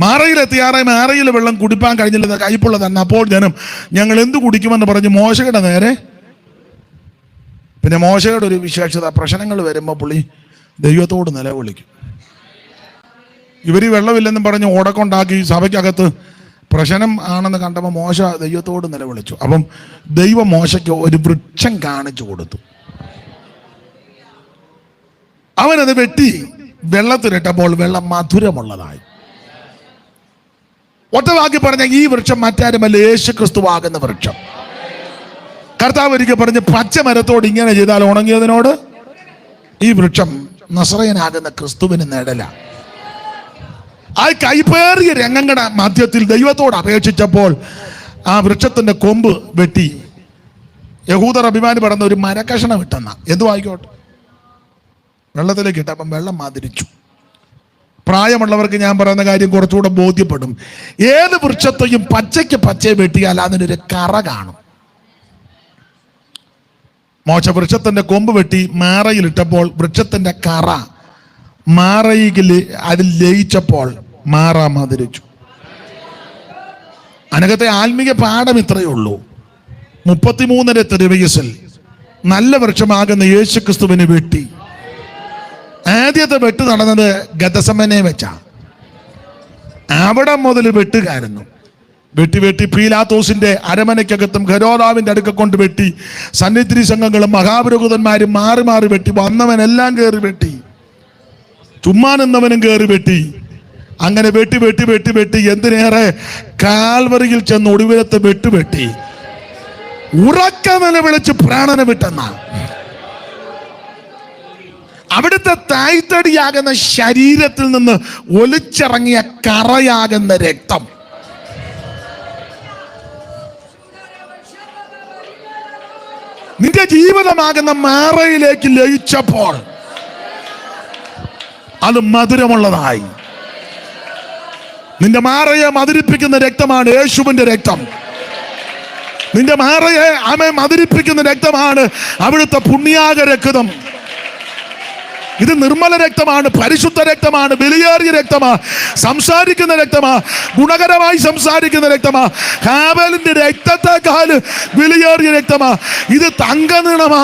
മാറയിലെത്തിയാറെ മാറയിൽ വെള്ളം കുടിപ്പാൻ കഴിഞ്ഞില്ല, കയ്പുള്ള തന്നെ. അപ്പോൾ ജനം ഞങ്ങൾ എന്ത് കുടിക്കുമെന്ന് പറഞ്ഞ് മോശയുടെ നേരെ. പിന്നെ മോശയുടെ ഒരു വിശേഷത, പ്രശ്നങ്ങൾ വരുമ്പോൾ പുള്ളി ദൈവത്തോട് നിലവിളിക്കും. ഇവർ വെള്ളമില്ലെന്നും പറഞ്ഞ് ഓടക്കൊണ്ടാക്കി സഭയ്ക്കകത്ത് പ്രശ്നം ആണെന്ന് കണ്ടപ്പോൾ മോശ ദൈവത്തോട് നിലവിളിച്ചു. അപ്പം ദൈവം മോശയ്ക്ക് ഒരു വൃക്ഷം കാണിച്ചു കൊടുത്തു. അവനത് വെട്ടി വെള്ളത്തിലിട്ടപ്പോൾ വെള്ളം മധുരമുള്ളതായി. ഒറ്റ വാക്കി പറഞ്ഞ ഈ വൃക്ഷം മറ്റാരുമല്ല, യേശു ക്രിസ്തുവാകുന്ന വൃക്ഷം. കർത്താവ് ഒരിക്കൽ പറഞ്ഞ് പച്ചമരത്തോട് ഇങ്ങനെ ചെയ്താൽ ഉണങ്ങിയതിനോട് ഈ വൃക്ഷം നസറയനാകുന്ന ക്രിസ്തുവിന് നേടല. ആ കൈപ്പേറിയ രംഗങ്ങളുടെ മധ്യത്തിൽ ദൈവത്തോട് അപേക്ഷിച്ചപ്പോൾ ആ വൃക്ഷത്തിന്റെ കൊമ്പ് വെട്ടി യഹൂദർ അഭിമാനി പറഞ്ഞ ഒരു മരക്കഷണം ഇട്ടെന്ന എന്തു ആയിക്കോട്ടെ വെള്ളത്തിലേക്ക് ഇട്ടപ്പം വെള്ളം മാതിരിച്ചു. പ്രായമുള്ളവർക്ക് ഞാൻ പറയുന്ന കാര്യം കുറച്ചുകൂടെ ബോധ്യപ്പെടും. ഏത് വൃക്ഷത്തെയും പച്ചയ്ക്ക് പച്ചയെ വെട്ടിയാൽ അതിനൊരു കറ കാണും. മോശ വൃക്ഷത്തിന്റെ കൊമ്പ് വെട്ടി മാറയിലിട്ടപ്പോൾ വൃക്ഷത്തിന്റെ കറ മാറയിൽ അതിൽ ലയിച്ചപ്പോൾ മാറ മധുരിച്ചു. അനകത്തെ ആത്മീയ പാഠം ഇത്രയേ ഉള്ളൂ. 33 വയസ്സിൽ നല്ല വൃക്ഷമാകുന്ന യേശു ക്രിസ്തുവിനെ വെട്ടി. ആദ്യത്തെ വെട്ട് നടന്നത് ഗതസമനെ വെച്ചാ. അവിടെ മുതൽ വെട്ടുകാരുന്നു. വെട്ടി പീലാത്തോസിന്റെ അരമനയ്ക്കകത്തും ഹെരോദാവിന്റെ അടുക്ക കൊണ്ട് വെട്ടി. സന്നിധി സംഘങ്ങളും മഹാപുരോഹിതന്മാരും മാറി മാറി വെട്ടി. വന്നവനെല്ലാം കയറി വെട്ടി, ചുമ്മാ നിന്നവനും കയറി വെട്ടി. അങ്ങനെ വെട്ടി എന്തിനേറെ കാൽവറിയിൽ ചെന്ന് ഒടുവിലത്തെ വെട്ടി ഉറക്ക നിലവിളിച്ച് പ്രാണനെ വിട്ടെന്ന. അവിടുത്തെ തായ്തടിയാകുന്ന ശരീരത്തിൽ നിന്ന് ഒലിച്ചിറങ്ങിയ കറയാകുന്ന രക്തം നിന്റെ ജീവിതമാകുന്ന മാറയിലേക്ക് ലയിച്ചപ്പോൾ അത് മധുരമുള്ളതായി. നിന്റെ മാറയെ മധുരിപ്പിക്കുന്ന രക്തമാണ് യേശുവിന്റെ രക്തം. നിന്റെ മാറയെ മധുരിപ്പിക്കുന്ന രക്തമാണ് അവിടുത്തെ പുണ്യാക രക്തം. ഇത് നിർമ്മല രക്തമാണ്, പരിശുദ്ധ രക്തമാണ്, വിലയേറിയ രക്തമാണ്, സംസാരിക്കുന്ന രക്തമാണ്, ഗുണകരമായി സംസാരിക്കുന്ന രക്തമാണ്. ഹാബേലിന്റെ രക്തത്തെക്കാൾ വിലയേറിയ രക്തമാണ്. ഇത് തങ്കനിണമാ.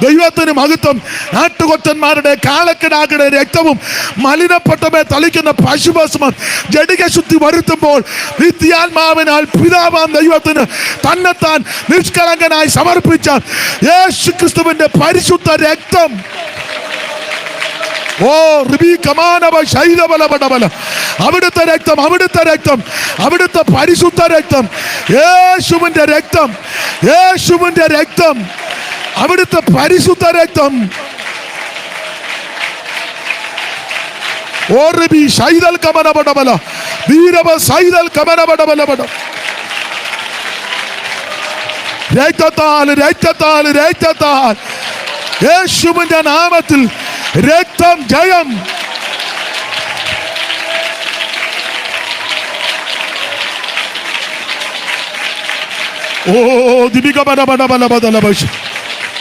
ദൈവത്തിന് മഹത്വം. നാട്ടുകൊറ്റന്മാരുടെ കാളക്കിടാക്കളുടെ രക്തവും മലിനപ്പെട്ടമേ തളിക്കുന്ന പശുഭസ്മം ജഡികശുദ്ധി വരുത്തുമ്പോൾ നിത്യാത്മാവിനാൽ പിതാവാം ദൈവത്തിന് തന്നെത്താൻ നിഷ്കളങ്കനായി സമർപ്പിച്ച യേശു ക്രിസ്തുവിന്റെ പരിശുദ്ധ രക്തം. ഓ അവിടുത്തെ രക്തം, അവിടുത്തെ രക്തം, അവിടുത്തെ പരിശുദ്ധ രക്തം, യേശുവിന്റെ രക്തം, യേശുവിന്റെ രക്തം, അവിടുത്തെ പരിശുദ്ധ രക്തം. ഓ റബി ശൈതൽ കമനപടബല വീരവ ശൈതൽ കമനപടബലപട. രക്തത്താൽ രക്തത്താൽ രക്തത്താൽ യേശുവിന്റെ നാമത്തിൽ രക്തം ജയം. ഓ ദിവികബലബലബലബലബശ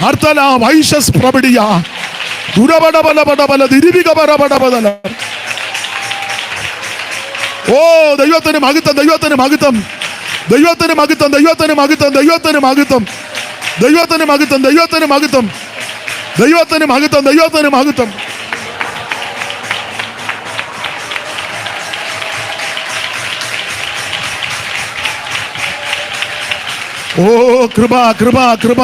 അർത്തല വൈശസ് പ്രബടിയ ദുരബലബലബലബല ദിവികബലബലബലബല. ഓ ദൈവത്തിന് മഹത്വം, ദൈവത്തിന് മഹത്വം, ദൈവത്തിന് മഹത്വം, ദൈവത്തിന് മഹത്വം, ദൈവത്തിന് മഹത്വം, ദൈവത്തിന് മഹത്വം, ദൈവത്തിന് മഹത്വം, ദൈവത്തിന് മഹത്വം, ദൈവത്തിന് മഹത്വം. ഓ കൃപ കൃപ കൃപ.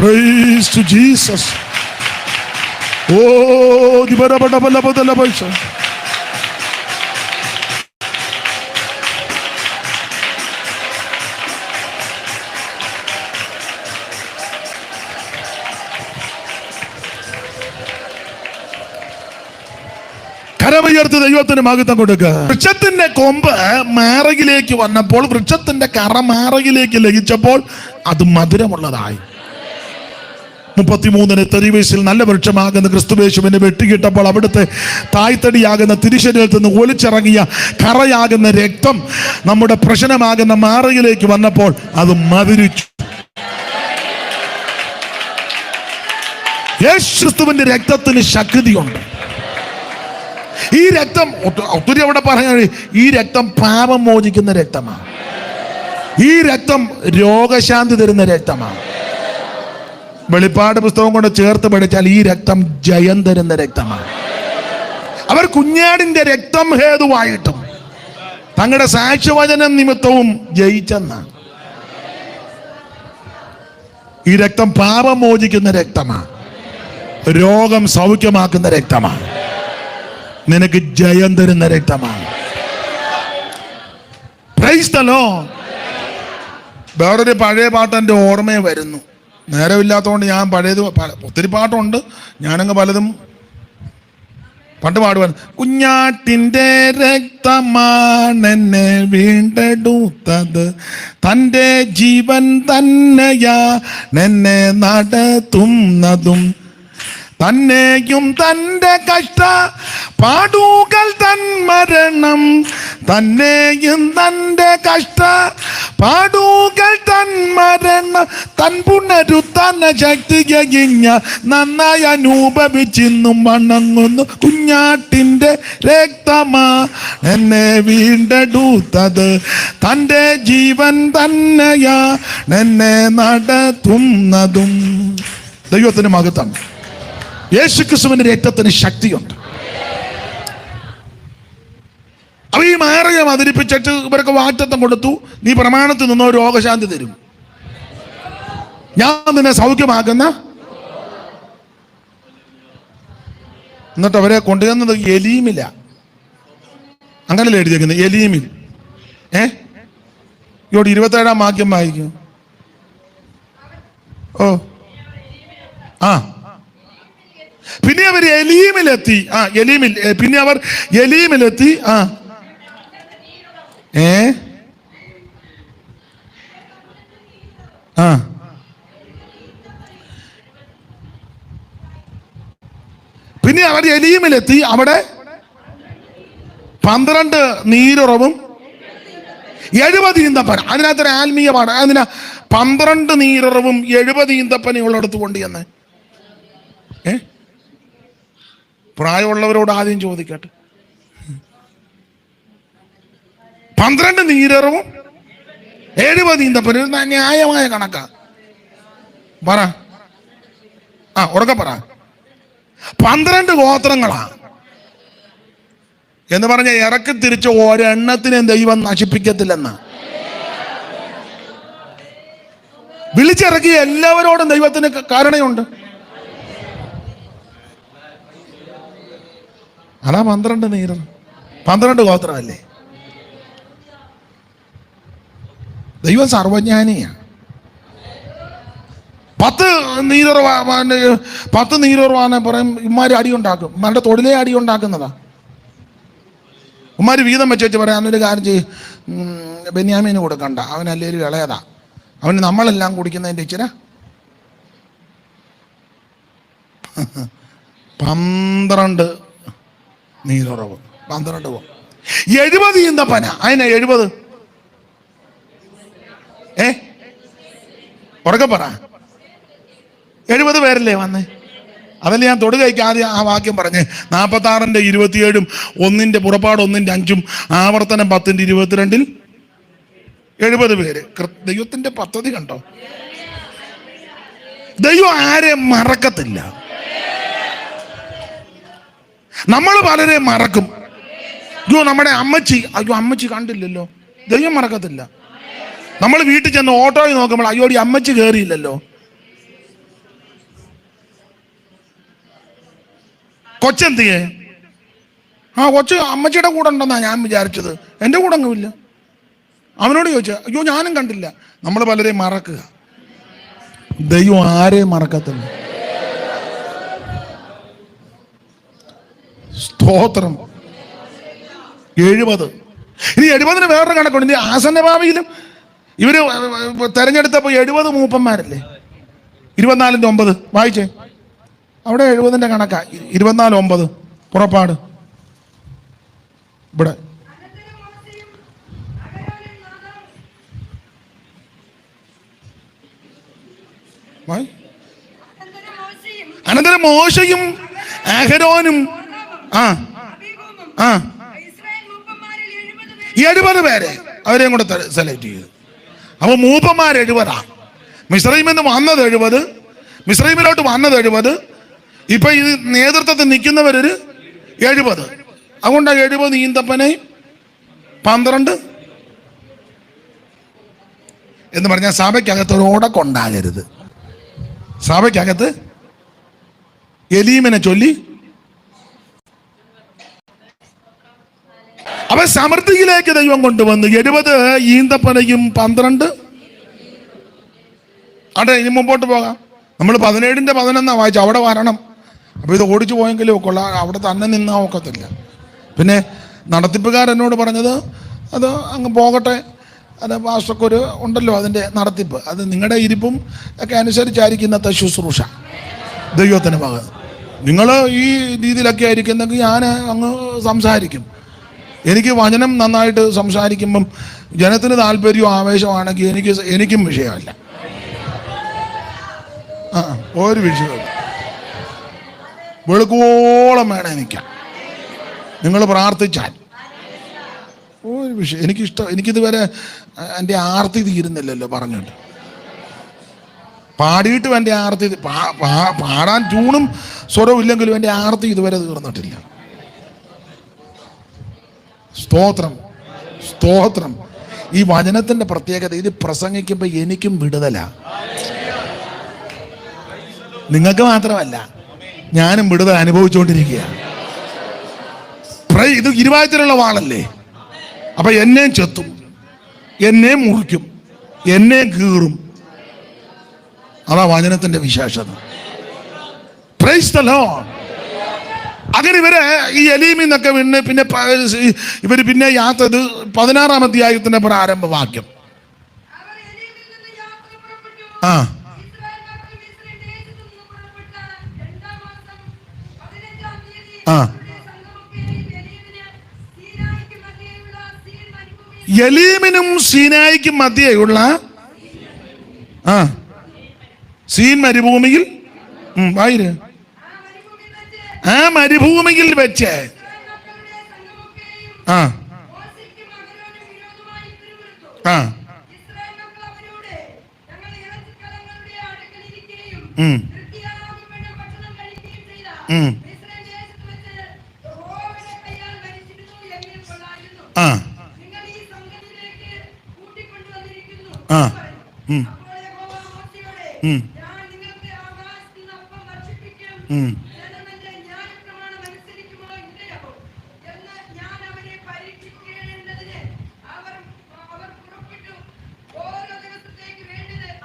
Praise to Jesus. Oh, di bara bara bara bara bara. കരമുയർത്തി ദൈവത്തിന് മഹത്വം കൊടുക്കുക. വൃക്ഷത്തിന്റെ കൊമ്പ് മാറയിലേക്ക് വന്നപ്പോൾ വൃക്ഷത്തിന്റെ കറ മാറയിലേക്ക് ലയിച്ചപ്പോൾ അത് മധുരമുള്ളതായി. 33 തെരുവീസിൽ നല്ല വൃക്ഷമാകുന്ന ക്രിസ്തുവേശുവിനെ വെട്ടിക്കിട്ടപ്പോൾ അവിടുത്തെ തായ്തടിയാകുന്ന തിരുശരീരത്തിൽ നിന്ന് ഒലിച്ചിറങ്ങിയ കറയാകുന്ന രക്തം നമ്മുടെ പ്രശ്നമാകുന്ന മാറയിലേക്ക് വന്നപ്പോൾ അത് മധുരിച്ചു. യേശുക്രിസ്തുവിന്റെ രക്തത്തിന് ശക്തിയുണ്ട്. ഈ രക്തം ഒത്തിരി അവിടെ പറയാൻ, ഈ രക്തം പാപം മോചിക്കുന്ന രക്തമാണ്. ഈ രക്തം രോഗശാന്തി തരുന്ന രക്തമാണ്. വെളിപ്പാട് പുസ്തകം കൊണ്ട് ചേർത്ത് പഠിച്ചാൽ ഈ രക്തം ജയം തരുന്ന രക്തമാണ്. അവർ കുഞ്ഞാടിന്റെ രക്തം ഹേതുവായിട്ടും തങ്ങളുടെ സാക്ഷ്യവചനം നിമിത്തവും ജയിച്ചെന്നാണ്. ഈ രക്തം പാപം മോചിക്കുന്ന രക്തമാണ്. രോഗം സൗഖ്യമാക്കുന്ന രക്തമാണ്. നിനക്ക് ജയം തരുന്ന രക്തമാണ്. Praise the Lord. വേറൊരു പഴയ പാട്ട് എൻ്റെ ഓർമ്മയെ വരുന്നു. നേരമില്ലാത്തതുകൊണ്ട് ഞാൻ പഴയത് ഒത്തിരി പാട്ടുണ്ട്, ഞാനങ്ങ് പലതും പണ്ട് പാടുവാൻ. കുഞ്ഞാട്ടിൻ്റെ രക്തമാണെന്നെ വീണ്ടെടുത്തത്, തൻ്റെ ജീവൻ തന്നെയാ എന്നെ നടത്തുന്നതും, തന്നെയും തൻ്റെ കഷ്ട പാടുകൾ തൻ മരണം, തന്നെയും തൻ്റെ കഷ്ട പാടുകൾ തൻ മരണം, തൻ പുനരുത്ഥാന ശക്തി കഴിഞ്ഞ നന്നായി അനുഭവിച്ചിന്നും വണങ്ങുന്നു. കുഞ്ഞാട്ടിൻ്റെ രക്തമാ എന്നെ വീണ്ടെടുത്തത്, തൻ്റെ ജീവൻ തന്നെയാ എന്നെ നടത്തുന്നതും. ദൈവത്തിന് മഹത്വം. യേശുക്രിസ്തുവിന്റെ രക്തത്തിന് ശക്തിയുണ്ട്. അപ്പൊ ഈ മാറിയം അവതരിപ്പിച്ചിട്ട് ഇവർക്ക് വാഗ്ദത്തം കൊടുത്തു, നീ പ്രമാണത്തിൽ നിന്നോ രോഗശാന്തി തരും, ഞാൻ നിന്നെ സൗഖ്യമാക്കുന്ന. എന്നിട്ട് അവരെ കൊണ്ടുവന്നത് എലീമില, അങ്ങനല്ലേ എഴുതിയേക്കുന്നത്, എലീമിൽ. ഇവിടെ 27 വാക്യം വായിക്കും. പിന്നെ അവർ എലീമിലെത്തി. പിന്നെ അവർ എലീമിലെത്തി. പിന്നെ അവർ എലീമിലെത്തി. അവിടെ 12 നീരുറവും 70 ഈന്തപ്പന. അതിനകത്തൊരു ആത്മീയ പാഠം. അതിനാ 12 നീരുറവും 70 ഈന്തപ്പനയുള്ളടത്ത് കൊണ്ടുവന്ന്. പ്രായമുള്ളവരോട് ആദ്യം ചോദിക്കട്ടെ, 12 നീരറവും 70 ഈന്തപ്പന ന്യായമായ കണക്കാ? പറ, ഉറക്കെ പറ. 12 ഗോത്രങ്ങളാ എന്ന് പറഞ്ഞ ഇറക്കി തിരിച്ച് ഒരെണ്ണത്തിനെ ദൈവം നശിപ്പിക്കത്തില്ലെന്ന് വിളിച്ചിറക്കിയ എല്ലാവരോടും ദൈവത്തിന് കാരണയുണ്ട്. അതാ 12 നീര്, 12 ഗോത്രമല്ലേ. ദൈവം സർവജ്ഞാനിയാണ്. 10 നീരുറവാന്ന് പറയും. ഇമ്മാര് അടി ഉണ്ടാക്കും, ഇമ്മാരുടെ തൊഴിലേ അടി ഉണ്ടാക്കുന്നതാ. ഉമ്മാര് വീതം വെച്ച് പറയാം, അന്നൊരു കാര്യം ചെയ്യും, ബെന്യാമീന് കൊടുക്കണ്ട, അവനല്ലേ ഒരു ഇളയതാ, അവന് നമ്മളെല്ലാം കുടിക്കുന്നതിൻ്റെ ഇച്ചിര. 12 നീരുറവ്, 12 70 ഈന്തപ്പന. അതിനാ 70? ഉറക്കെ പറ. 70 പേരല്ലേ വന്നേ? അതല്ലേ ഞാൻ തൊടുകയ്ക്ക് ആദ്യം ആ വാക്യം പറഞ്ഞ്. 46-ന്റെ 27, 1-ന്റെ പുറപ്പാട് 1-ന്റെ 5, ആവർത്തനം 10-ന്റെ 22 70 പേര്. ദൈവത്തിന്റെ പദ്ധതി കണ്ടോ? ദൈവം ആരെയും മറക്കത്തില്ല. നമ്മൾ പലരെ മറക്കും. നമ്മുടെ അമ്മച്ചി കണ്ടില്ലല്ലോ, ദൈവം മറക്കത്തില്ല. നമ്മൾ വീട്ടിൽ ചെന്ന് ഓട്ടോയിൽ നോക്കുമ്പോൾ അയ്യോടി അമ്മച്ചി കയറിയില്ലല്ലോ. കൊച്ചെന്തിയേ? കൊച്ച് അമ്മച്ചിയുടെ കൂടെ ഉണ്ടെന്നാ ഞാൻ വിചാരിച്ചത്, എൻ്റെ കൂടെ ഒന്നുമില്ല. അവനോട് ചോദിച്ച, അയ്യോ ഞാനും കണ്ടില്ല. നമ്മൾ പലരെയും മറക്കുക. ദൈവം ആരെയും മറക്കത്തില്ല. സ്തോത്രം. 70. ഇനി 70-ന് വേറൊരു കണക്കുണ്ട്. ഇനി ആസന്നഭാവിയിലും ഇവര് തെരഞ്ഞെടുത്തപ്പോൾ 70 മൂപ്പന്മാരല്ലേ? 24:9 വായിച്ചേ. അവിടെ 70-ന്റെ കണക്കാ. 24:9 പുറപ്പാട്. ഇവിടെ അനന്തരം മോശയും അഹരോനും 70 പേരെ അവരെയും കൂടെ സെലക്ട് ചെയ്തു. അപ്പൊ മൂപ്പന്മാർ 70. മിസ്രൈമിൽ നിന്ന് വന്നത് 70, മിസ്രൈമിലോട്ട് വന്നത് 70. ഇപ്പൊ ഈ നേതൃത്വത്തിൽ നിൽക്കുന്നവരൊരു 70. അതുകൊണ്ടാ 70 ഈന്തപ്പനെയും 12 എന്ന് പറഞ്ഞാൽ സഭയ്ക്കകത്ത് ഒരു ഓടക്കൊണ്ടാകരുത്. സഭയ്ക്കകത്ത് എലീമിനെ ചൊല്ലി അവ സമൃദ്ധിയിലേക്ക് ദൈവം കൊണ്ടുവന്നു. 70 ഈന്തപ്പനയും 12. അതെ, ഇനി മുമ്പോട്ട് പോകാം. നമ്മൾ 17-ന്റെ 11 വായിച്ചു. അവിടെ വരണം. അപ്പൊ ഇത് ഓടിച്ചു പോയെങ്കിലും കൊള്ളാം, അവിടെ തന്നെ നിന്നാ ഒക്കത്തില്ല. പിന്നെ നടത്തിപ്പുകാരെന്നോട് പറഞ്ഞത് അത് അങ്ങ് പോകട്ടെ, അത് പാസ്റ്റർക്കൊരു ഉണ്ടല്ലോ അതിൻ്റെ നടത്തിപ്പ്, അത് നിങ്ങളുടെ ഇരിപ്പും ഒക്കെ അനുസരിച്ചായിരിക്കും ഇന്നത്തെ ശുശ്രൂഷ. ദൈവത്തിന് മകൻ നിങ്ങൾ ഈ രീതിയിലൊക്കെ ആയിരിക്കുന്നെങ്കിൽ ഞാൻ അങ്ങ് സംസാരിക്കും. എനിക്ക് വചനം നന്നായിട്ട് സംസാരിക്കുമ്പം ജനത്തിന് താല്പര്യവും ആവേശമാണെങ്കിൽ എനിക്കും വിഷയമല്ല. ഒരു വിഷയമില്ല. വെളുക്കോളം വേണം നിൽക്കാം. നിങ്ങൾ പ്രാർത്ഥിച്ചാൽ ഒരു വിഷയം എനിക്കിഷ്ടം. എനിക്കിതുവരെ എൻ്റെ ആർത്തി തീരുന്നില്ലല്ലോ പറഞ്ഞിട്ട്. പാടിയിട്ടും എൻ്റെ ആർത്തി പാടാൻ ട്യൂണും സ്വരവും ഇല്ലെങ്കിലും എൻ്റെ ആർത്തി ഇതുവരെ തീർന്നിട്ടില്ല. സ്തോത്രം, സ്തോത്രം. ഈ വചനത്തിൻ്റെ പ്രത്യേകത, ഇത് പ്രസംഗിക്കുമ്പോൾ എനിക്കും വിടുതല. നിങ്ങൾക്ക് മാത്രമല്ല, ഞാനും വിടുതൽ അനുഭവിച്ചുകൊണ്ടിരിക്കുകയാണ്. ഇത് ഇരുവായത്തിലുള്ള വാളല്ലേ. അപ്പൊ എന്നെയും ചെത്തും, എന്നെയും മുറിക്കും, എന്നെയും കീറും. അതാ വചനത്തിന്റെ വിശേഷത. Price the Lord. അങ്ങനെ ഇവര് ഈ എലീമിൽ നിന്നൊക്കെ പിന്നെ ഇവര് പിന്നെ യാത്ര 16-ാം അധ്യായത്തിന്റെ പ്രാരംഭ വാക്യം. എലീമിനും സീനായിക്കും മധ്യേയുള്ള സീൻ മരുഭൂമിയിൽ വായിര്. ആ മരുഭൂമിയിൽ വെച്ച്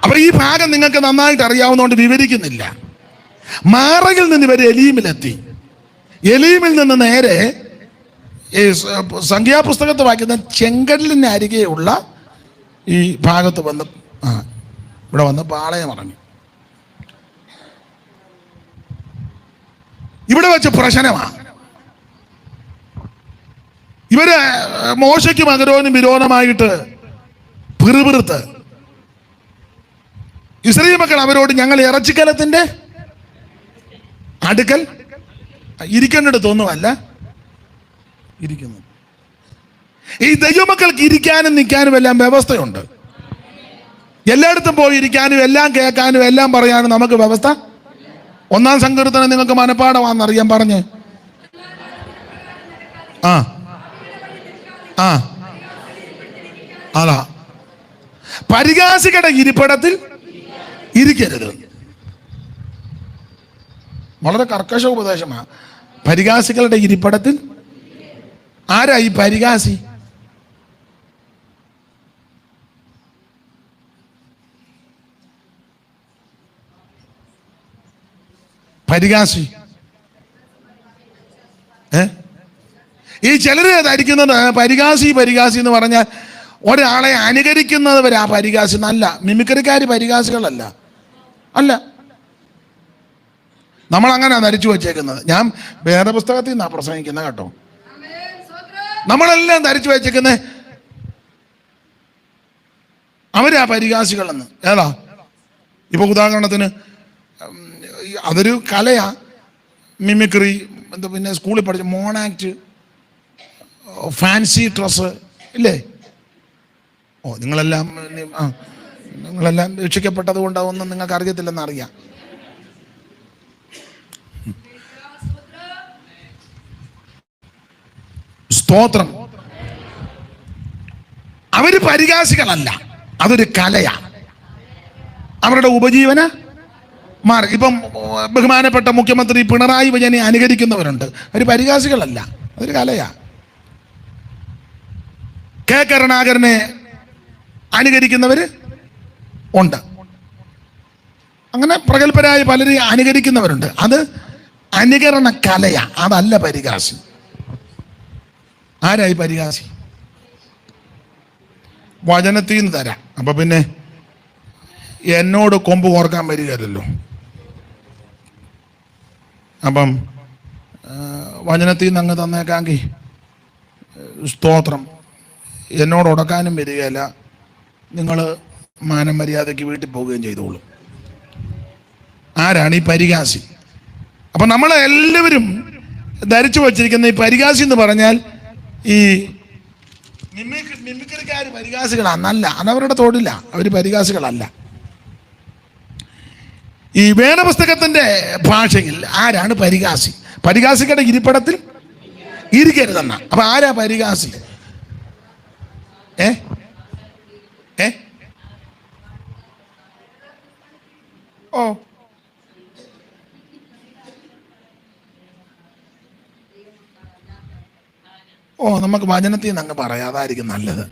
അപ്പൊ ഈ ഭാഗം നിങ്ങൾക്ക് നന്നായിട്ട് അറിയാവുന്നതുകൊണ്ട് വിവരിക്കുന്നില്ല. മാറയിൽ നിന്ന് ഇവർ എലീമിലെത്തി. എലീമിൽ നിന്ന് നേരെ സംഖ്യാപുസ്തകത്ത് വായിക്കുന്ന ചെങ്കടലിന് അരികെയുള്ള ഈ ഭാഗത്ത് വന്ന് ഇവിടെ വന്ന് പാളയം ഇറങ്ങി. ഇവിടെ വെച്ച് പ്രശ്നമാണ്. ഇവര് മോശയ്ക്കും അഹരോനും വിരോധമായിട്ട് പിറുപിറുത്ത് ഇസ്രായേൽ മക്കൾ അവരോട്, ഞങ്ങൾ ഇറച്ചിക്കലത്തിന്റെ അടുക്കൽ ഇരിക്കേണ്ടിടത്തൊന്നുമല്ല ഇരിക്കുന്നു. ഈ ദൈവമക്കൾക്ക് ഇരിക്കാനും നിൽക്കാനും എല്ലാം വ്യവസ്ഥയുണ്ട്. എല്ലായിടത്തും പോയി ഇരിക്കാനും എല്ലാം കേൾക്കാനും എല്ലാം പറയാനും നമുക്ക് വ്യവസ്ഥ. 1-ാം സങ്കീർത്തനം നിങ്ങൾക്ക് മനപ്പാഠമാണെന്നറിയാൻ പറഞ്ഞ് അതാ പരിഹാസികളുടെ ഇരിപ്പിടത്തിൽ ഇരിക്കരുത്. വളരെ കർക്കശ ഉപദേശമാണ്. പരിഹാസികളുടെ ഇരിപ്പിടത്തിൽ. ആരാ ഈ പരിഹാസി? പരിഹാസി ഈ ചിലര് ധരിക്കുന്നത് പരിഹാസി എന്ന് പറഞ്ഞാൽ ഒരാളെ അനുകരിക്കുന്നവരാ പരിഹാസി. നല്ല മിമിക്രിക്കാര് പരിഹാസികളല്ല. അല്ല, നമ്മൾ അങ്ങനെ ധരിച്ചു വച്ചേക്കുന്നത്. ഞാൻ വേദപുസ്തകത്തിൽ നിന്നാണ് പ്രസംഗിക്കുന്നത് കേട്ടോ. നമ്മളെല്ലാം ധരിച്ചു വച്ചേക്കുന്നത് അവരാ പരിഹാസികളെന്ന്. ഏതാ? ഇപ്പൊ ഉദാഹരണത്തിന് അതൊരു കലയാ, മിമിക്രി, എന്താ പിന്നെ സ്കൂളിൽ പഠിച്ച മോണാക്ട്, ഫാൻസി ഡ്രസ്സ് ഇല്ലേ? നിങ്ങളെല്ലാം രക്ഷിക്കപ്പെട്ടത് കൊണ്ടാവുമെന്ന് നിങ്ങൾക്ക് അറിയത്തില്ലെന്ന് അറിയാം. സ്തോത്രം. അവര് പരിഹാസികളല്ല, അതൊരു കലയാ, അവരുടെ ഉപജീവന മാർഗം. ഇപ്പം ബഹുമാനപ്പെട്ട മുഖ്യമന്ത്രി പിണറായി വിജയനെ അനുകരിക്കുന്നവരുണ്ട്, അവർ പരിഹാസികളല്ല, അതൊരു കലയാ. കെ കരുണാകരനെ അനുകരിക്കുന്നവര് ഉണ്ട്, അങ്ങനെ പ്രഗത്ഭരായ പലരെയും അനുകരിക്കുന്നവരുണ്ട്. അത് അനുകരണ കലയാ, അതല്ല പരിഹാസി. ആരായി പരിഹാസി? വചനത്തിൽ നിന്ന് തരാം. അപ്പൊ പിന്നെ എന്നോട് കൊമ്പ് കോർക്കാൻ വരികയല്ലോ. അപ്പം വചനത്തിൽ നിന്ന് അങ്ങ് തന്നേക്കാമെങ്കിൽ സ്തോത്രം. എന്നോട് ഉടക്കാനും വരികയല്ല, നിങ്ങൾ മാനം മര്യാദയ്ക്ക് വീട്ടിൽ പോവുകയും ചെയ്തോളൂ. ആരാണ് ഈ പരിഹാസി? അപ്പം നമ്മളെല്ലാവരും ധരിച്ചു വച്ചിരിക്കുന്ന ഈ പരിഹാസി എന്ന് പറഞ്ഞാൽ ഈ മിമിക്രിക്കാർ പരിഹാസികളാണെന്നല്ല, അതവരുടെ തൊഴില, അവർ പരിഹാസികളല്ല. ഈ വേദപുസ്തകത്തിന്റെ ഭാഷയിൽ ആരാണ് പരിഹാസി? പരിഹാസികളുടെ ഇരിപ്പിടത്തിൽ ഇരിക്കരുതെന്ന. അപ്പൊ ആരാ പരിഹാസി? നമുക്ക് വചനത്തിൽ നിന്ന് അങ്ങ് പറയാതായിരിക്കും നല്ലത്.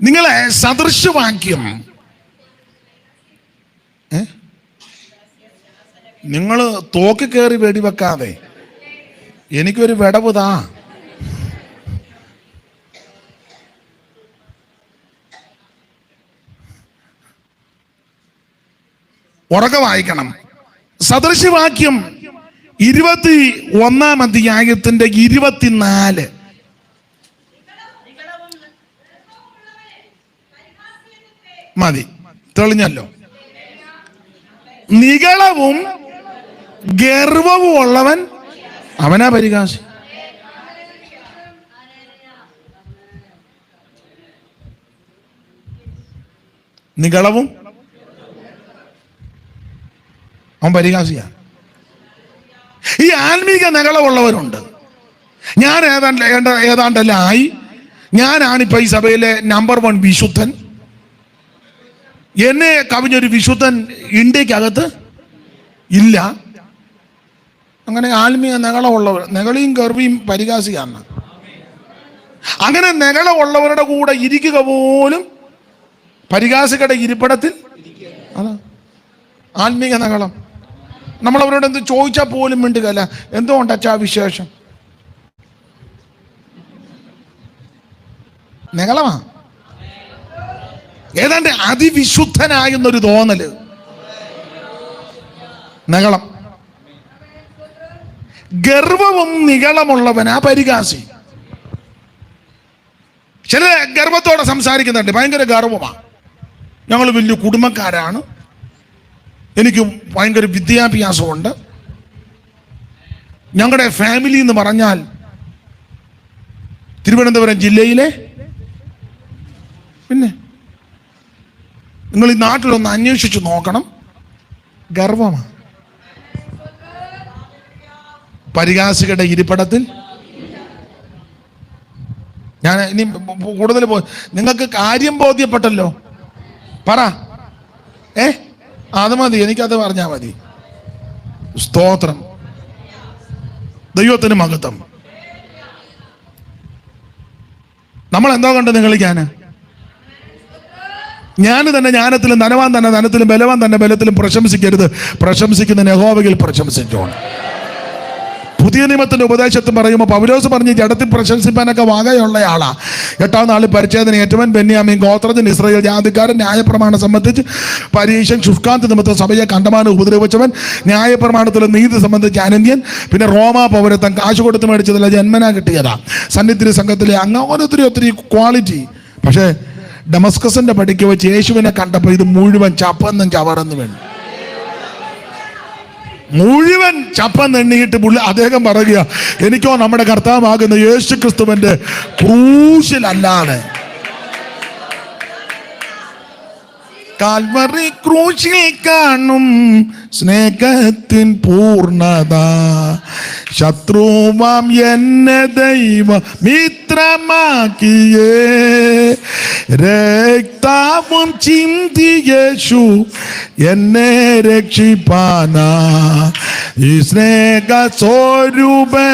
നിങ്ങളെ സദൃശവാക്യം, നിങ്ങൾ തോക്കി കയറി വെടിവെക്കാതെ എനിക്കൊരു വിടവ് താ. ഉറക്കെ വായിക്കണം. സദൃശവാക്യം 21 അധ്യായത്തിന്റെ 24. മതി, തെളിഞ്ഞല്ലോ. നിഗളവും ഗർവവും ഉള്ളവൻ അവനാ പരിഹാസി. നിഗളവും അവൻ പരിഹാസിയാണ്. ഈ ആത്മീക നിഗളവുള്ളവരുണ്ട്. ഞാൻ ഏതാണ്ടല്ല ആയി, ഞാനാണിപ്പോ ഈ സഭയിലെ നമ്പർ 1 വിശുദ്ധൻ, എന്നെ കവിഞ്ഞൊരു വിശുദ്ധൻ ഇന്ത്യക്കകത്ത് ഇല്ല. അങ്ങനെ ആത്മീയ നിഗളവുള്ളവർ, നിഗളിയും ഗർവിയും പരിഹാസിയാണ്. അങ്ങനെ നിഗളവുള്ളവരുടെ കൂടെ ഇരിക്കുക പോലും പരിഹാസികളുടെ ഇരിപ്പിടത്തിൽ. അതാ ആത്മീക നിഗളം. നമ്മളവരോട് എന്ത് ചോദിച്ചാൽ പോലും മിണ്ടുകയല്ല. എന്തുകൊണ്ടാ വിശേഷം? നിഗളമാ. ഏതാണ്ട് അതിവിശുദ്ധനായെന്നൊരു തോന്നല്. നിഗളം. ഗർവവും നിഗളമുള്ളവനാ പരിഹാസി. ചില ഗർവത്തോടെ സംസാരിക്കുന്നുണ്ട്, ഭയങ്കര ഗർവമാണ്. ഞങ്ങൾ വലിയ കുടുംബക്കാരാണ്, എനിക്ക് ഭയങ്കര വിദ്യാഭ്യാസമുണ്ട്, ഞങ്ങളുടെ ഫാമിലി എന്ന് പറഞ്ഞാൽ തിരുവനന്തപുരം ജില്ലയിലെ, പിന്നെ നിങ്ങൾ ഈ നാട്ടിലൊന്ന് അന്വേഷിച്ച് നോക്കണം, ഗർവമാണ്. പരിഹാസികളുടെ ഇരിപ്പിടത്തിൽ ഞാൻ ഇനി കൂടുതൽ നിങ്ങൾക്ക് കാര്യം ബോധ്യപ്പെട്ടല്ലോ. പറ. അത് മതി, എനിക്കത് പറഞ്ഞാൽ മതി. സ്തോത്രം. ദൈവത്തിന് മഹത്വം. നമ്മൾ എന്തോ കണ്ട് നിങ്ങളിക്കാന്? ഞാൻ തന്നെ ജ്ഞാനത്തിലും ധനവാൻ തന്നെ ധനത്തിലും ബലവാൻ തന്നെ ബലത്തിലും പ്രശംസിക്കരുത്, പ്രശംസിക്കുന്ന യഹോവയിൽ പ്രശംസിച്ചോണം. പുതിയ നിയമത്തിന്റെ ഉപദേശത്തിൽ പറയുമ്പോൾ പൗലോസ് പറഞ്ഞ് ജഡത്തിൽ പ്രശംസിപ്പാനൊക്കെ വകയുള്ളയാളാ. 8-ാം നാളിൽ പരിച്ഛേദന ഏറ്റവൻ ബെന്യാമീൻ ഗോത്രജൻ ഇസ്രായേൽ ജാതിക്കാരൻ ന്യായപ്രമാണം സംബന്ധിച്ച് പരീക്ഷൻ ശുഷ്കാന്തി നിമിത്തം സഭയെ കണ്ടമാനം ഉപദ്രവിച്ചവൻ ന്യായപ്രമാണത്തിൽ നീതി സംബന്ധിച്ച് അനന്യൻ പിന്നെ റോമാ പൗരത്വം കാശ് കൊടുത്ത് മേടിച്ചതല്ല ജന്മനാ കിട്ടിയതാ സന്നിധി സംഘത്തിലെ അങ്ങനെ ഒത്തിരി ക്വാളിറ്റി. പക്ഷേ ഡമസ്കസിന്റെ പടിക്ക് വെച്ച് യേശുവിനെ കണ്ടപ്പോൾ ഇത് മുഴുവൻ ചപ്പന്നും ചവറന്നും വേണം, മുഴുവൻ ചപ്പന്നെണ്ണിയിട്ട് അദ്ദേഹം പറയുക, എനിക്കോ നമ്മുടെ കർത്താവാകുന്ന യേശു ക്രിസ്തുവിന്റെ ക്രൂശിലല്ലാതെ, കാൽവറി ക്രൂശിൽ കാണും സ്നേഹത്തിൻ പൂർണ്ണത, ശത്രുവാം എന്നെ ദൈവ മിത്രമാക്കിയേ, രക്തവും ചിന്തി യേശു എന്നെ രക്ഷിപ്പാനാ, ഈ സ്നേഹ സ്വരൂപനാത്മ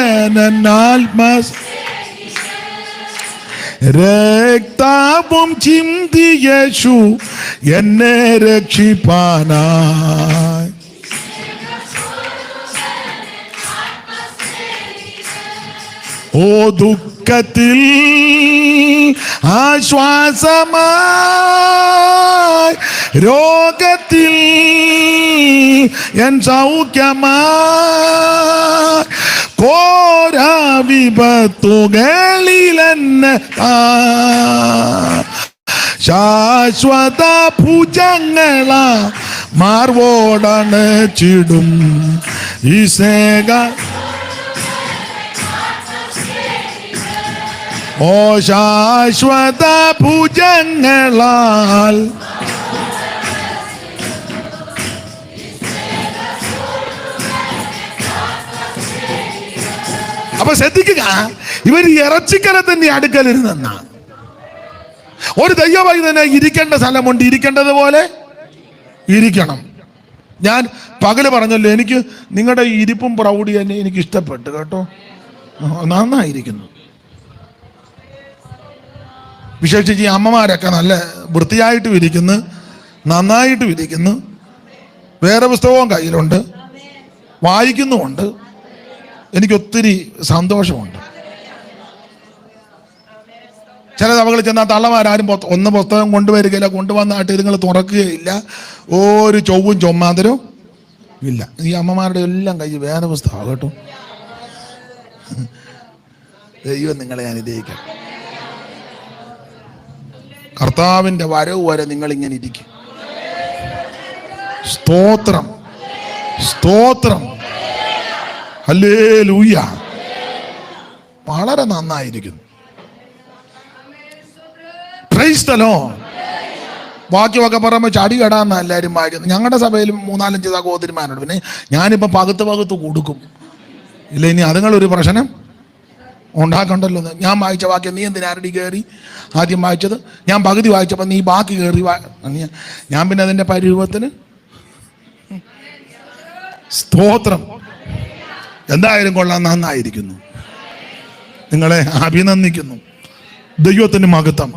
രക്തവും ചിന്തി യേശു എന്നെ രക്ഷിപ്പാനായി. ഓ ദുഃഖത്തിൽ ആശ്വാസമായി, രോഗത്തിൽ എൻ സൗഖ്യമായി, കോരാവിപത്തുകളിലെന്നെ ശാശ്വത ഭുജങ്ങളാ മാർവോടണ് ചിടും ഈ സ്നേഹ. ഓ ശാശ്വത ഭുജങ്ങളാൽ അപ്പൊ ശ്രദ്ധിക്കുക, ഇവർ ഇറച്ചിക്കലത്തിന്റെ അടുക്കലിരുന്ന ഒരു ദൈവമായി തന്നെ ഇരിക്കേണ്ട സ്ഥലമുണ്ട്, ഇരിക്കേണ്ടത് പോലെ ഇരിക്കണം. ഞാൻ പകല് പറഞ്ഞല്ലോ, എനിക്ക് നിങ്ങളുടെ ഇരിപ്പും പ്രൗഢി തന്നെ എനിക്ക് ഇഷ്ടപ്പെട്ടു കേട്ടോ, നന്നായിരിക്കുന്നു. വിശേഷിച്ച് ഈ അമ്മമാരൊക്കെ നല്ല വൃത്തിയായിട്ടും ഇരിക്കുന്നു, നന്നായിട്ടും ഇരിക്കുന്നു, വേറെ പുസ്തകവും കയ്യിലുണ്ട്, വായിക്കുന്നുമുണ്ട്, എനിക്കൊത്തിരി സന്തോഷമുണ്ട്. ചില സഭകളിൽ ചെന്നാൽ തള്ളമാരും ഒന്ന് പുസ്തകം കൊണ്ടുവരികയില്ല, കൊണ്ടുവന്നായിട്ട് നിങ്ങൾ തുറക്കുകയില്ല, ഒരു ചൊവ്വും ചൊമ്മാതരവും ഇല്ല. ഈ അമ്മമാരുടെ എല്ലാം കയ്യിൽ വേറെ പുസ്തകമാണ് കേട്ടോ. ദൈവം നിങ്ങളെ അനുഗ്രഹിക്കാം. കർത്താവിൻ്റെ വരവ് വരെ നിങ്ങളിങ്ങനെ ഇരിക്കും. സ്തോത്രം, സ്തോത്രം, ഹല്ലേലൂയ. വളരെ നന്നായിരിക്കുന്നു. Price the Lord. വാക്യമൊക്കെ പറയുമ്പോൾ ചടി കെടാന്നാ എല്ലാവരും വായിക്കുന്നത്. ഞങ്ങളുടെ സഭയിലും 3-4 സഹോദരിമാരുണ്ട്. പിന്നെ ഞാനിപ്പോൾ പകുത്ത് കൊടുക്കും. ഇല്ല, ഇനി അതുങ്ങളൊരു പ്രശ്നം ഉണ്ടാക്കണ്ടല്ലോ. ഞാൻ വായിച്ച വാക്യം നീ എന്തിനാരടി കയറി ആദ്യം വായിച്ചത്? ഞാൻ പകുതി വായിച്ചപ്പോൾ നീ ബാക്കി കയറി ഞാൻ പിന്നെ അതിൻ്റെ പരിരൂപത്തിന്. സ്തോത്രം. എന്തായാലും കൊള്ളാൻ, നന്നായിരിക്കുന്നു. നിങ്ങളെ അഭിനന്ദിക്കുന്നു. ദൈവത്തിന് മഹത്വം.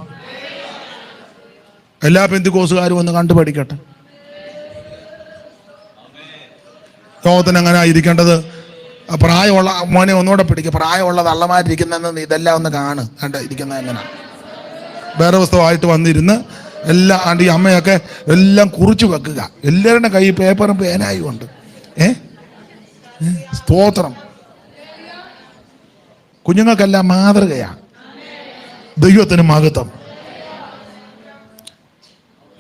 എല്ലാ പെന്തിക്കോസുകാരും ഒന്ന് കണ്ടുപഠിക്കട്ടെ. ലോകത്തിന് അങ്ങനെ ഇരിക്കേണ്ടത്. പ്രായമുള്ള മോനെ ഒന്നുകൂടെ പിടിക്കുക. പ്രായമുള്ള തള്ളമാരിരിക്കുന്നതെന്ന് ഇതെല്ലാം ഒന്ന് കണ്ട് ഇരിക്കുന്നത് എങ്ങനെ വേറെ പുസ്തകമായിട്ട് വന്നിരുന്ന് എല്ലാം ഈ അമ്മയൊക്കെ എല്ലാം കുറിച്ച് വെക്കുക. എല്ലാവരുടെ കൈ പേപ്പറും പേനായും ഉണ്ട്. സ്തോത്രം. കുഞ്ഞുങ്ങൾക്കെല്ലാം മാതൃകയാണ്. ദൈവത്തിന് മഹത്വം.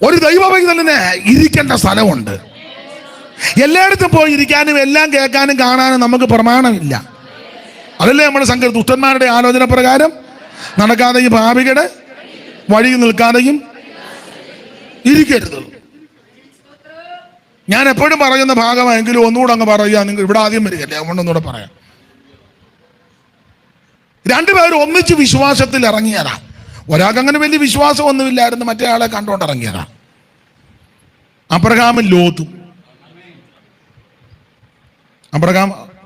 ഒരു ദൈവഭക്തന് ഇരിക്കേണ്ട സ്ഥലമുണ്ട്. എല്ലായിടത്തും പോയി ഇരിക്കാനും എല്ലാം കേൾക്കാനും കാണാനും നമുക്ക് പ്രമാണമില്ല. അതല്ലേ നമ്മുടെ സംഘ ദുഷ്ടന്മാരുടെ ആലോചന പ്രകാരം നടക്കാതെയും പാപികളുടെ വഴി നിൽക്കാതെയും ഇരിക്കരുത്. ഞാൻ എപ്പോഴും പറയുന്ന ഭാഗമായെങ്കിലും ഒന്നുകൂടെ അങ്ങ് പറയുക. നിങ്ങൾ ഇവിടെ ആദ്യം വരികയല്ലേ, അതുകൊണ്ടൊന്നുകൂടെ പറയാം. രണ്ടുപേരും ഒന്നിച്ച് വിശ്വാസത്തിൽ ഇറങ്ങിയതാ. ഒരാൾക്ക് അങ്ങനെ വലിയ വിശ്വാസമൊന്നുമില്ലായിരുന്നു, മറ്റേ ആളെ കണ്ടുകൊണ്ട് ഇറങ്ങിയതാ. അബ്രഹാമും ലോത്തും.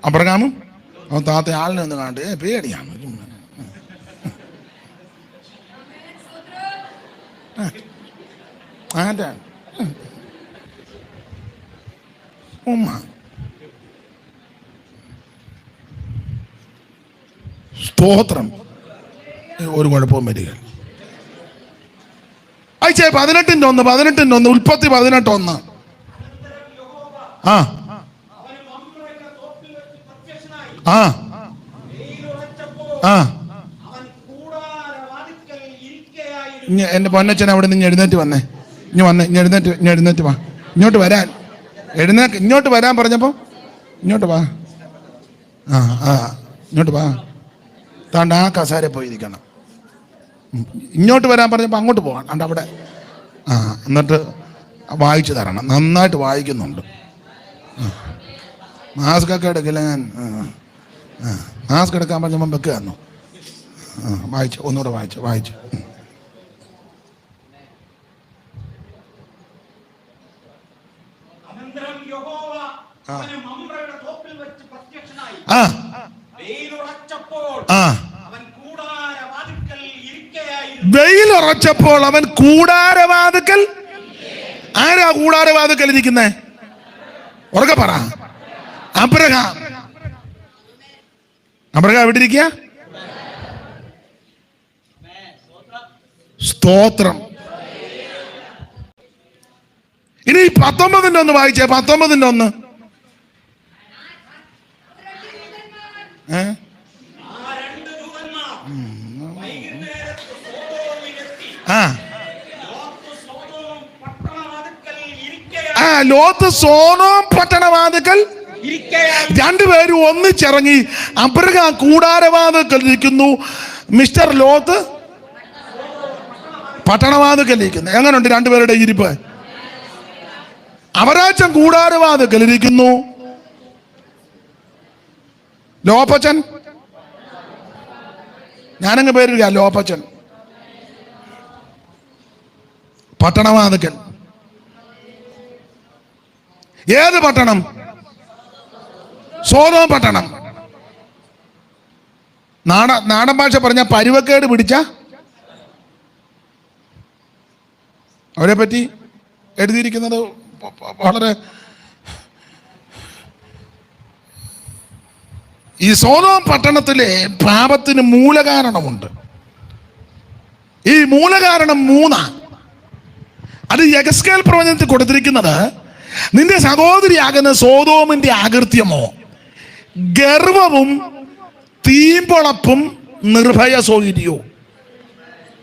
അബ്രഹാമും അവൻ താത്ത ആളിനെ ഒന്ന് കണ്ട് പേടിയാണ്. ഉമ്മ സ്തോത്രം. ഒരു കുഴപ്പവും വരിക. അയച്ചേ 18:1 ഉൽപ്പത്തി 18:1. ആ ആ ആ എന്റെ പൊന്നച്ഛൻ അവിടെ നിന്ന് എഴുന്നേറ്റ് വന്നേ. എഴുന്നേറ്റ് വാ. ഇങ്ങോട്ട് വരാൻ പറഞ്ഞപ്പോ ഇങ്ങോട്ട് വാ. ഇങ്ങോട്ട് വാ. താണ്ട് ആ കസാര പോയിരിക്കണം. ഇങ്ങോട്ട് വരാൻ പറഞ്ഞപ്പോൾ അങ്ങോട്ട് പോകാൻ അണ്ട് അവിടെ. എന്നിട്ട് വായിച്ചു തരണം. നന്നായിട്ട് വായിക്കുന്നുണ്ട്. മാസ്ക് ഒക്കെ എടുക്കില്ല ഞാൻ. മാസ്ക് എടുക്കാൻ പറഞ്ഞപ്പോൾ വെക്കുക തന്നു. വായിച്ചു, ഒന്നുകൂടെ വായിച്ചു. വെയിലുറച്ചപ്പോൾ അവൻ കൂടാരവാതിക്കൽ. ആരാ കൂടാരവാതിക്കൽ ഇരിക്കുന്നേ? ഉറക്കെ പറ. അബ്രഹാം എവിടെ ഇരിക്കുക? സ്തോത്രം. ഇനി 19:1 വായിച്ചേ. 19:1. ലോത്ത് സോദോം പട്ടണവാതിക്കൽ. രണ്ടുപേരും ഒന്നിച്ചിറങ്ങി. അബ്രഹാം കൂടാരവാതിക്കൽ ഇരിക്കുന്നു, മിസ്റ്റർ ലോത്ത് പട്ടണവാതിക്കൽ ഇരിക്കുന്നു. എങ്ങനെയുണ്ട് രണ്ടുപേരുടെ ഇരിപ്പ്? അവരാച്ചൻ കൂടാരവാതിക്കൽ ഇരിക്കുന്നു, ലോപ്പച്ചൻ, ഞാനങ്ങ് പേരില്ല, ലോപ്പച്ചൻ പട്ടണവാതിക്കൽ. ഏത് പട്ടണം? സോദോം പട്ടണം. നാടൻ ഭാഷ പറഞ്ഞ പരുവക്കേട് പിടിച്ച അവരെ പറ്റി എഴുതിയിരിക്കുന്നത് വളരെ. ഈ സോദോം പട്ടണത്തിലെ പാപത്തിന് മൂലകാരണമുണ്ട്. ഈ മൂലകാരണം 3. അത് യെഹെസ്കേൽ പ്രവചനത്തിൽ കൊടുത്തിരിക്കുന്നത്, നിന്റെ സഹോദരിയാകുന്ന സോദോമിന്റെ ആകൃത്യമോ ഗർവവും തീമ്പൊളപ്പും നിർഭയ സൗകര്യവും.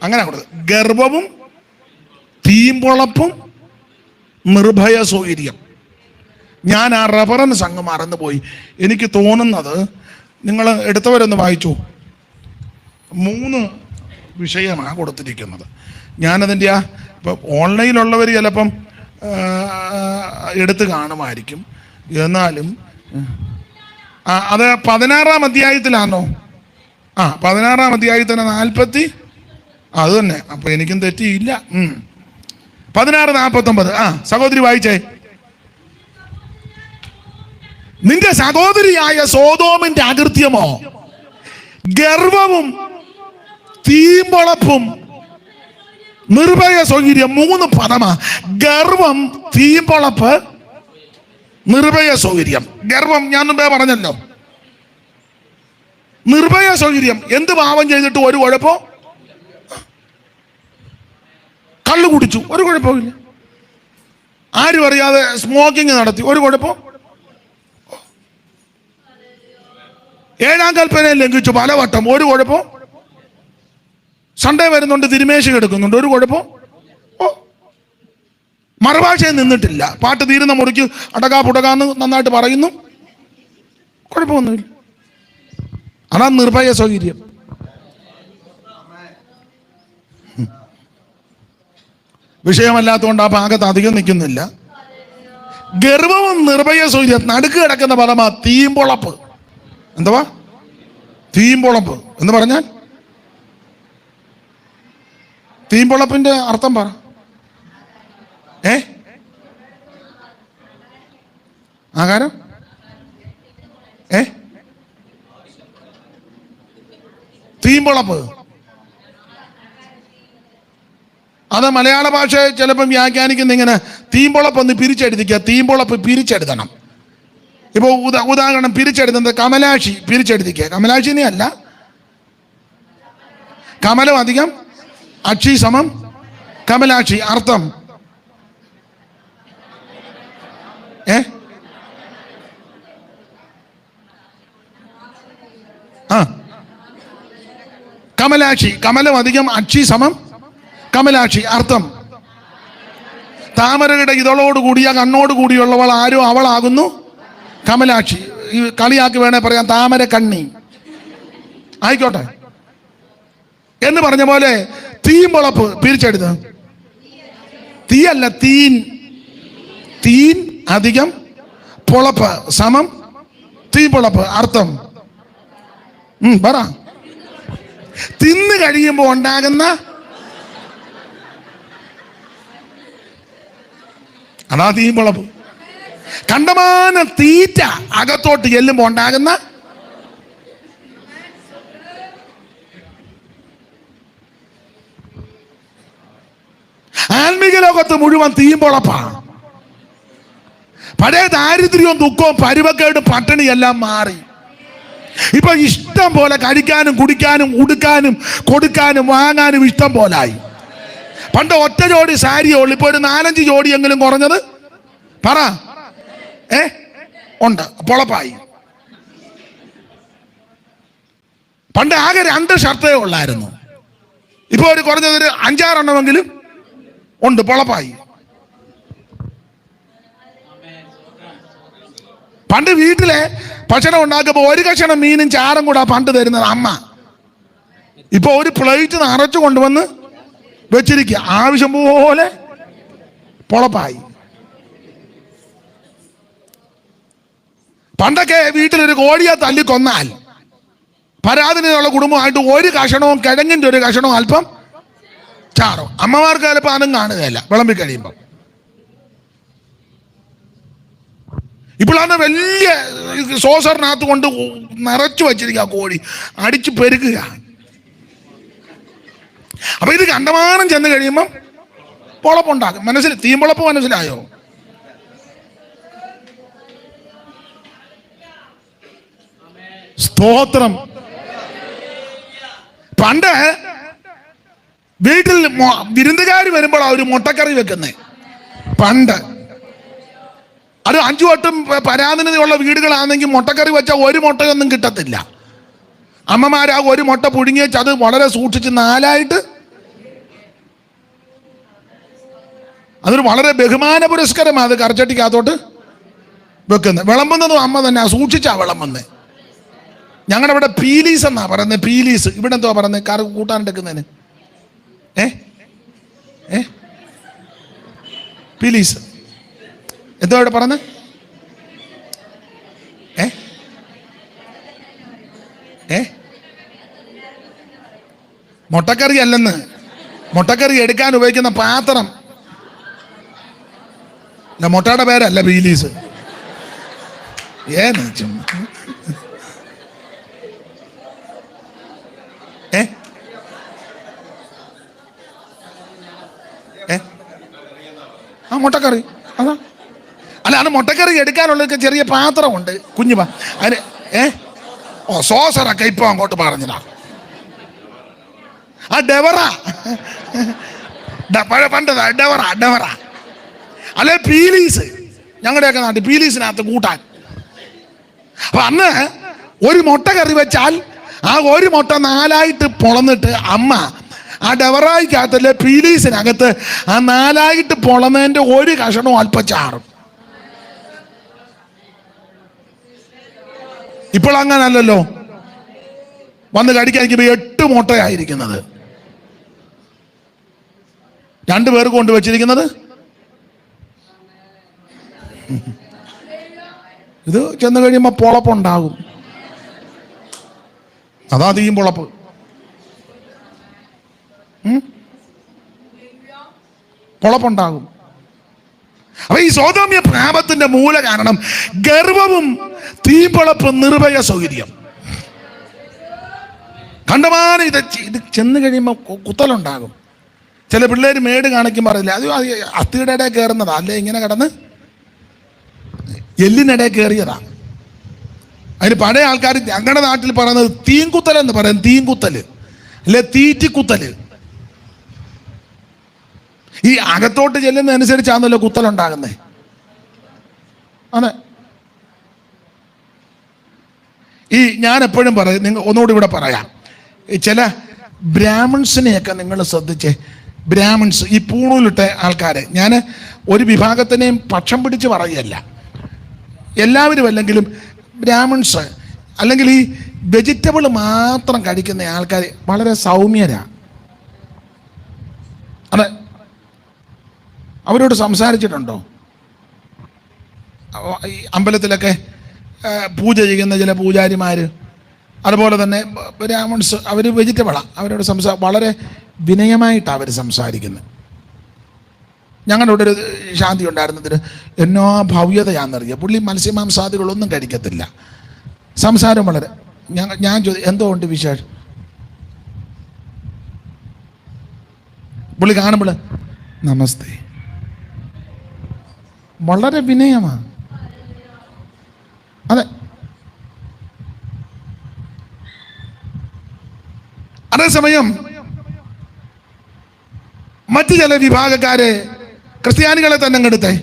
അങ്ങനെ കൊടുത്തത്. ഗർവവും തീമ്പൊളപ്പും നിർഭയ സൗകര്യം. ഞാൻ ആ റെഫറൻസ് അങ്ങ് മറന്നുപോയി. എനിക്ക് തോന്നുന്നത് നിങ്ങൾ എടുത്തവരൊന്ന് വായിച്ചു. 3 വിഷയമാണ് കൊടുത്തിരിക്കുന്നത്. ഞാനതിൻ്റെ ഇപ്പം ഓൺലൈനിലുള്ളവർ ചിലപ്പം എടുത്ത് കാണുമായിരിക്കും. എന്നാലും അത് 16-ാം അധ്യായത്തിലാണോ? 16-ാം അധ്യായത്തിന് 40. അത് തന്നെ. അപ്പൊ എനിക്കും തെറ്റിയില്ല. 16:49. സഹോദരി വായിച്ചേ. നിന്റെ സഹോദരിയായ സോദോമിന്റെ അകൃത്യമോ ഗർവവും തീമ്പൊളപ്പും നിർഭയ സൗകര്യം. 3 പദമാ. ഗർവം, തീമ്പൊളപ്പ്, നിർഭയ സൗകര്യം. ഗർവം ഞാൻ മുമ്പേ പറഞ്ഞല്ലോ. നിർഭയ സൗകര്യം. എന്ത് പാപം ചെയ്തിട്ട് ഒരു കുഴപ്പമോ? കള്ളു കുടിച്ചു, ഒരു കുഴപ്പമില്ല. ആരും അറിയാതെ സ്മോക്കിംഗ് നടത്തി, ഒരു കുഴപ്പം. 7-ാം കൽപ്പനയെ ലംഘിച്ചു പലവട്ടം, ഒരു കുഴപ്പം. സൺഡേ വരുന്നുണ്ട്, തിരുമേശ എടുക്കുന്നുണ്ട്, ഒരു കുഴപ്പം. മറുഭാഷയിൽ നിന്നിട്ടില്ല. പാട്ട് തീരുന്ന മുറിക്ക് അടകാ പുടകാന്ന് നന്നായിട്ട് പറയുന്നു, കുഴപ്പമൊന്നുമില്ല. അതാ നിർഭയ സൗകര്യം. വിഷയമല്ലാത്തതുകൊണ്ട് ആ ഭാഗത്ത് അധികം നിൽക്കുന്നില്ല. ഗർവവും നിർഭയ സൗകര്യം. നടുക്ക് കിടക്കുന്ന പദമാ തീമ്പൊളപ്പ്. എന്തുവാ തീമ്പൊളപ്പ് എന്ന് പറഞ്ഞാൽ? തീമ്പൊളപ്പിന്റെ അർത്ഥം പറ. ആകാരം? തീമ്പൊളപ്പ് അത് മലയാള ഭാഷ ചിലപ്പം വ്യാഖ്യാനിക്കുന്ന ഇങ്ങനെ, തീമ്പൊളപ്പ് ഒന്ന് പിരിച്ചെഴുതിക്കുക. തീമ്പൊളപ്പ് പിരിച്ചെഴുതണം. ഇപ്പോൾ ഉദാഹരണം പിരിച്ചെഴുതുന്നത് കമലാക്ഷി പിരിച്ചെഴുതിക്കുക. കമലാക്ഷിനെ അല്ല, കമലം അധികം അക്ഷി സമം കമലാക്ഷി. അർത്ഥം കമലാക്ഷി. കമലം അധികം അക്ഷി സമം കമലാക്ഷി. അർത്ഥം താമരയുടെ ഇതളോട് കൂടിയ കണ്ണോട് കൂടിയുള്ളവൾ ആരോ അവളാകുന്നു കമലാക്ഷി. ഈ കളിയാക്കി വേണേ പറയാം താമര കണ്ണി. ആയിക്കോട്ടെ എന്ന് പറഞ്ഞ പോലെ തീമ്പൊളപ്പ് പിരിച്ചെടുത്ത്. തീയല്ല തീൻ. തീൻ അധികം പൊളപ്പ് സമം തീമ്പൊളപ്പ്. അർത്ഥം പറ. തിന്ന് കഴിയുമ്പോ ഉണ്ടാകുന്ന, അതാ തീമ്പൊളപ്പ്. കണ്ടമാനം തീറ്റ അകത്തോട്ട് ചെല്ലുമ്പോ ഉണ്ടാകുന്ന ആത്മീക ലോകത്ത് മുഴുവൻ തീമ്പൊളപ്പാണ്. പഴയ ദാരിദ്ര്യവും ദുഃഖവും പരുവക്കേടും പട്ടിണിയെല്ലാം മാറി. ഇപ്പൊ ഇഷ്ടം പോലെ കഴിക്കാനും കുടിക്കാനും ഉടുക്കാനും കൊടുക്കാനും വാങ്ങാനും ഇഷ്ടം പോലായി. പണ്ട് ഒറ്റ ജോഡി സാരിയേ ഉള്ളു, ഇപ്പൊ ഒരു 4-5 ജോഡിയെങ്കിലും കുറഞ്ഞത് പറ ഉണ്ട്. പൊളപ്പായി. പണ്ട് ആകെ 2 ഷർട്ടേ ഉള്ളായിരുന്നു, ഇപ്പൊ ഒരു കുറഞ്ഞതൊരു 5-6 എണ്ണമെങ്കിലും ഉണ്ട്. പൊളപ്പായി. പണ്ട് വീട്ടിലെ ഭക്ഷണം ഉണ്ടാക്കുമ്പോ ഒരു കഷണം മീനും ചാറും കൂടെ പണ്ട് തരുന്നത് അമ്മ. ഇപ്പൊ ഒരു പ്ലേറ്റ് നിറച്ചു കൊണ്ടുവന്ന് വെച്ചിരിക്കുക. ആവശ്യം പോലെ പൊളപ്പായി. പണ്ടൊക്കെ വീട്ടിലൊരു കോഴിയെ തല്ലി കൊന്നാൽ പരാതിനുള്ള കുടുംബമായിട്ട് ഒരു കഷണവും കിഴങ്ങിന്റെ ഒരു കഷണവും അല്പം ചാറും. അമ്മമാർക്ക് ചിലപ്പോൾ അതും കാണുകയല്ല വിളമ്പി കഴിയുമ്പോൾ. ഇപ്പോഴാണ് വലിയ സോസറിനകത്ത് കൊണ്ട് നിറച്ചു വച്ചിരിക്കുക കോഴി, അടിച്ചു പെരുക്കുക. അപ്പൊ ഇത് കണ്ടമാനം ചെന്ന് കഴിയുമ്പം പൊളപ്പുണ്ടാകും. തീമ്പൊളപ്പ് മനസ്സിലായോ? സ്തോത്രം. പണ്ട് വീട്ടിൽ വിരുന്നുകാർ വരുമ്പോൾ ഒരു മുട്ടക്കറി വെക്കുന്നേ. പണ്ട് അത് 5 വട്ടം പരാധീനതയുള്ള വീടുകളാണെങ്കിൽ മുട്ടക്കറി വെച്ചാൽ ഒരു മുട്ടയൊന്നും കിട്ടത്തില്ല. അമ്മമാരാ ഒരു മുട്ട പുഴുങ്ങി വെച്ച് അത് വളരെ സൂക്ഷിച്ച് 4ആയിട്ട്, അതൊരു വളരെ ബഹുമാന പുരസ്കാരമാണ് അത് കറച്ചട്ടിക്കകത്തോട്ട് വെക്കുന്നത്. വിളമ്പുന്നതും അമ്മ തന്നെ സൂക്ഷിച്ചാ വിളമ്പുന്നത്. ഞങ്ങളുടെ ഇവിടെ പീലീസ് എന്നാ പറയുന്നത്. പീലീസ് ഇവിടെ എന്തുവാ പറയുന്നത്? കറി കൂട്ടാനെടുക്കുന്നതിന് പീലീസ് എന്തോ ഇവിടെ പറഞ്ഞത്? മുട്ടക്കറി അല്ലെന്ന്. മുട്ടക്കറി എടുക്കാൻ ഉപയോഗിക്കുന്ന പാത്രം. മുട്ടയുടെ പേരല്ല പീലീസ്. മുട്ടക്കറി അതാ. അല്ല, അത് മുട്ടക്കറി എടുക്കാനുള്ള ചെറിയ പാത്രമുണ്ട്, കുഞ്ഞു അതിന് സോസറൊക്കെ ഇപ്പൊ അങ്ങോട്ട് പറഞ്ഞതാ. ആ ഡെവറ പണ്ടതാ ഡെവറ അല്ലെ പീലീസ്. ഞങ്ങളുടെയൊക്കെ നാട്ടിൽ പീലീസിനകത്ത് കൂട്ടാൻ. അപ്പൊ അന്ന് ഒരു മുട്ട കറി വെച്ചാൽ ആ ഒരു മുട്ട 4ആയിട്ട് പൊളന്നിട്ട് അമ്മ ആ ഡെവറായിക്കകത്തല്ലേ പീലീസിനകത്ത് ആ 4ആയിട്ട് പൊളന്നതിന്റെ ഒരു കഷണവും അല്പം ചാറും. ഇപ്പോൾ അങ്ങനല്ലല്ലോ. വന്ന് കടിക്കാനിരിക്കുമ്പോ 8 മുട്ടയായിരിക്കുന്നത്. 2 പേർക്ക് കൊണ്ട് വെച്ചിരിക്കുന്നത്. ഇത് ചെന്ന് കഴിയുമ്പോ പൊളപ്പുണ്ടാകും. അതാ തീയും പൊളപ്പ്. പൊളപ്പുണ്ടാകും. അപ്പൊ ഈ സോതോമ്യ പാപത്തിന്റെ മൂല കാരണം ഗർവവും തീപ്പൊളപ്പും നിർഭയ സൗകര്യം. കണ്ടമാനം ഇത് ചെന്ന് കഴിയുമ്പോൾ കുത്തലുണ്ടാകും. ചില പിള്ളേര് മേട് കാണിക്കും പറയില്ല, അത് അസ്ഥിയുടെ ഇടയിൽ കയറുന്നതാ, അല്ലേ ഇങ്ങനെ കിടന്ന് എല്ലിനിടയിൽ കയറിയതാ. അതിന് പഴയ ആൾക്കാർ ഞങ്ങളുടെ നാട്ടിൽ പറയുന്നത് തീൻകുത്തൽ എന്ന് പറയും. തീൻകുത്തൽ അല്ലെ തീറ്റിക്കുത്തല്. ഈ അകത്തോട്ട് ചെല്ലുന്നതനുസരിച്ചാണല്ലോ കുത്തലുണ്ടാകുന്നേ. അതെ. ഈ ഞാൻ എപ്പോഴും പറയും, നിങ്ങൾ ഒന്നുകൂടി ഇവിടെ പറയാം, ചില ബ്രാഹ്മിൺസിനെയൊക്കെ നിങ്ങൾ ശ്രദ്ധിച്ചേ. ബ്രാഹ്മിൺസ്, ഈ പൂണൂലിട്ട ആൾക്കാരെ, ഞാൻ ഒരു വിഭാഗത്തിനെയും പക്ഷം പിടിച്ച് പറയുകയല്ല, എല്ലാവരും അല്ലെങ്കിലും ബ്രാഹ്മിൺസ് അല്ലെങ്കിൽ ഈ വെജിറ്റബിൾ മാത്രം കഴിക്കുന്ന ആൾക്കാർ വളരെ സൗമ്യരാണ്. അതെ. അവരോട് സംസാരിച്ചിട്ടുണ്ടോ? ഈ അമ്പലത്തിലൊക്കെ പൂജ ചെയ്യുന്ന ചില പൂജാരിമാർ, അതുപോലെ തന്നെ ബ്രാഹ്മിൺസ്, അവർ വെജിറ്റബിളാണ്. അവരോട് വളരെ വിനയമായിട്ടാണ് അവർ സംസാരിക്കുന്നത്. ഞങ്ങളുടെ ഇവിടെ ഒരു ശാന്തി ഉണ്ടായിരുന്നതിന് എന്നോ ഭവ്യതയാണെന്നറിയാം. പുള്ളി മത്സ്യമാംസാദികളൊന്നും കഴിക്കത്തില്ല. സംസാരം വളരെ, ഞാൻ ചോദിച്ചു എന്തോ ഉണ്ട് വിശേഷം. പുള്ളി കാണുമ്പോൾ നമസ്തേ, വളരെ വിനയമാണ്. അതെ. അതേസമയം മറ്റു ചില വിഭാഗക്കാരെ, ക്രിസ്ത്യാനികളെ തന്നെ എടുത്തേ,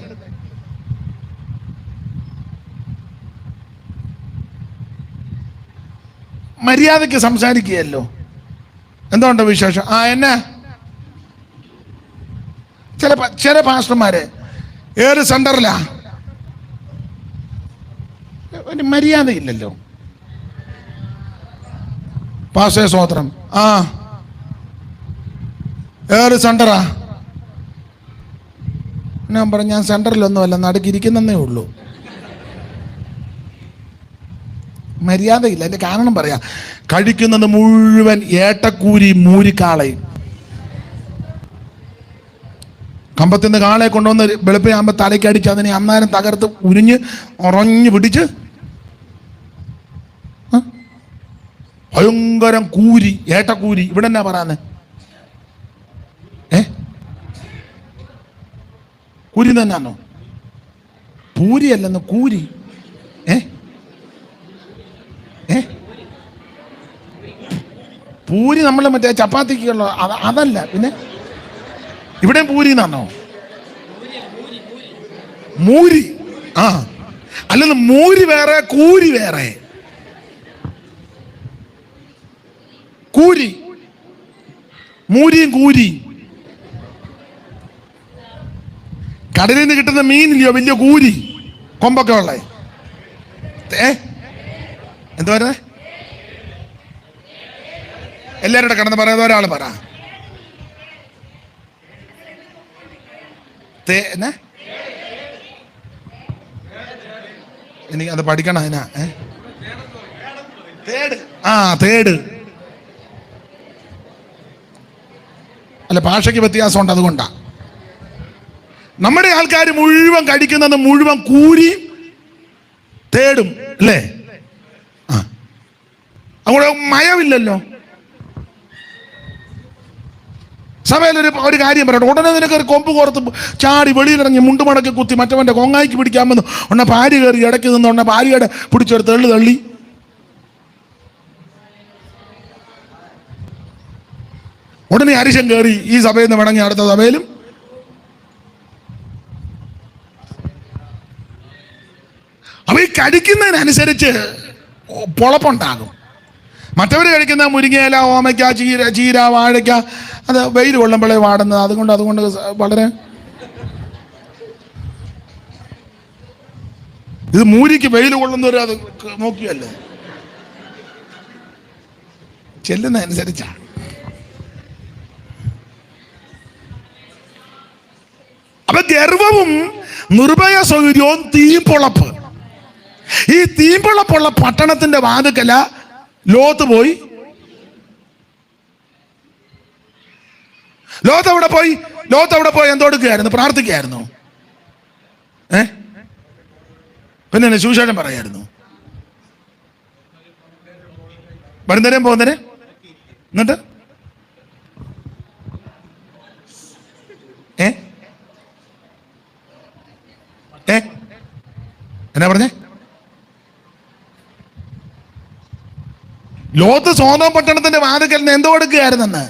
മര്യാദയ്ക്ക് സംസാരിക്കുകയല്ലോ. എന്തുകൊണ്ട് വിശേഷം? എന്നാ ചില പാസ്റ്റർമാര് ഏത് സെന്ററിലാ, ഒരു മര്യാദയില്ലല്ലോ. പാസ്റ്റേ സ്വോത്രം, ഏത് സെന്ററാ? ഞാൻ പറഞ്ഞു, ഞാൻ സെന്ററിലൊന്നുമല്ല, നടുക്കിരിക്കുന്നേ ഉള്ളൂ. മര്യാദയില്ല. എൻ്റെ കാരണം പറയാം, കഴിക്കുന്നത് മുഴുവൻ ഏട്ടക്കൂരി മൂരിക്കാളയും. കമ്പത്തിന്ന് കാളെ കൊണ്ടുവന്ന് വെളുപ്പിനാകുമ്പോൾ തലയ്ക്കടിച്ച് അതിനെ അന്നേരം തകർത്ത് ഉരിഞ്ഞ് ഉറഞ്ഞു പിടിച്ച് ഭയങ്കരം കൂരി, ഏട്ടക്കൂരി. ഇവിടെ എന്നാ പറയാന്ന്? കൂരി തന്നെയാണോ? പൂരിയല്ലെന്ന്, കൂരി. പൂരി നമ്മൾ മറ്റേ ചപ്പാത്തിക്കുള്ള അതല്ല. പിന്നെ ഇവിടെ പൂരി എന്നാണോ? മൂരി. അല്ലെന്ന്, മൂരി വേറെ, കൂരി വേറെ. കൂരി, മൂരിയും കൂരി. കടലിൽ നിന്ന് കിട്ടുന്ന മീനില്ലയോ വലിയ കൂരി, കൊമ്പൊക്കെ ഉള്ളേ. എന്താ പറയുന്നത്? എല്ലാവരുടെ കടന്ന് പറയുന്നത് ഒരാൾ പറ. എനിക്ക് അത് പഠിക്കണം. അതിനാ തേട്. തേട്. അല്ല, ഭാഷയ്ക്ക് വ്യത്യാസമുണ്ട്, അതുകൊണ്ടാ. നമ്മുടെ ആൾക്കാർ മുഴുവൻ കഴിക്കുന്നത് മുഴുവൻ കൂരിയും തേടും അല്ലേ? അങ്ങോട്ട് മയമില്ലല്ലോ. സഭയിലൊരു കാര്യം പറയട്ടെ, ഉടനെ നിനക്ക് ഒരു കൊമ്പ് കോർത്ത് ചാടി വെളിയിലിറങ്ങി മുണ്ടുമടക്കി കുത്തി മറ്റവന്റെ കൊങ്ങായിക്ക് പിടിക്കാമെന്ന് ഉടനെ ഭാര്യ കയറി ഇടയ്ക്ക് നിന്ന് ഉടനെ ഭാര്യയുടെ പിടിച്ചെടുത്ത് തള്ളി. ഉടനെ അരിശം കയറി ഈ സഭയിൽ നിന്ന് മടങ്ങി അടുത്ത സഭയിലും. അപ്പൊ ഈ കഴിക്കുന്നതിനനുസരിച്ച് പൊളപ്പുണ്ടാകും. മറ്റവർ കഴിക്കുന്ന മുരിങ്ങയില, ഓമയ്ക്ക, ചീര, വാഴയ്ക്ക, അത് വെയിൽ കൊള്ളുമ്പോഴേ വാടുന്നത്. അതുകൊണ്ട് വളരെ, ഇത് മൂരിക്ക് വെയിൽ കൊള്ളുന്നവർ അത് നോക്കിയല്ലേ ചെല്ലുന്നതനുസരിച്ചാണ്. അപ്പൊ ഗർവവും നിർഭയ സൗകര്യവും തീപ്പൊളപ്പ്. ഈ തീപ്പൊളപ്പുള്ള പട്ടണത്തിന്റെ വാതുക്കല ലോത്ത് പോയി. ലോത്ത് അവിടെ പോയി എന്തോടുക്കുകയായിരുന്നു? പ്രാർത്ഥിക്കുകയായിരുന്നു. പിന്നെ സുവിശേഷം പറയായിരുന്നു. വരുന്നേരം പോകുന്നേരം എന്നിട്ട് എന്നാ പറഞ്ഞേ? ലോത്ത് സോദോം പട്ടണത്തിന്റെ വാതിക്കൽ നിന്ന് എന്തോ എടുക്കുകയായിരുന്നെന്ന്.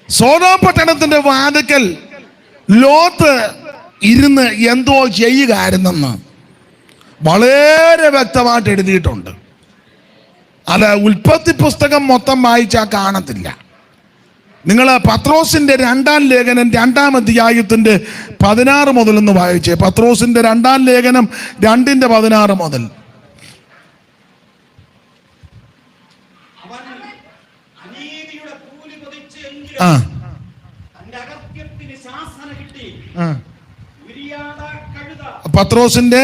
സോദോം പട്ടണത്തിന്റെ വാതിക്കൽ ലോത്ത് ഇരുന്ന് എന്തോ ചെയ്യുകയായിരുന്നെന്ന് വളരെ വ്യക്തമായിട്ട് എഴുതിയിട്ടുണ്ട്. അത് ഉൽപ്പത്തി പുസ്തകം മൊത്തം വായിച്ചാൽ കാണത്തില്ല. നിങ്ങൾ പത്രോസിന്റെ 2-ാം ലേഖനം 2-ാം അധ്യായത്തിന്റെ 16 മുതലൊന്ന് വായിച്ചേ. പത്രോസിന്റെ 2-ാം ലേഖനം 2:16 മുതൽ. പത്രോസിന്റെ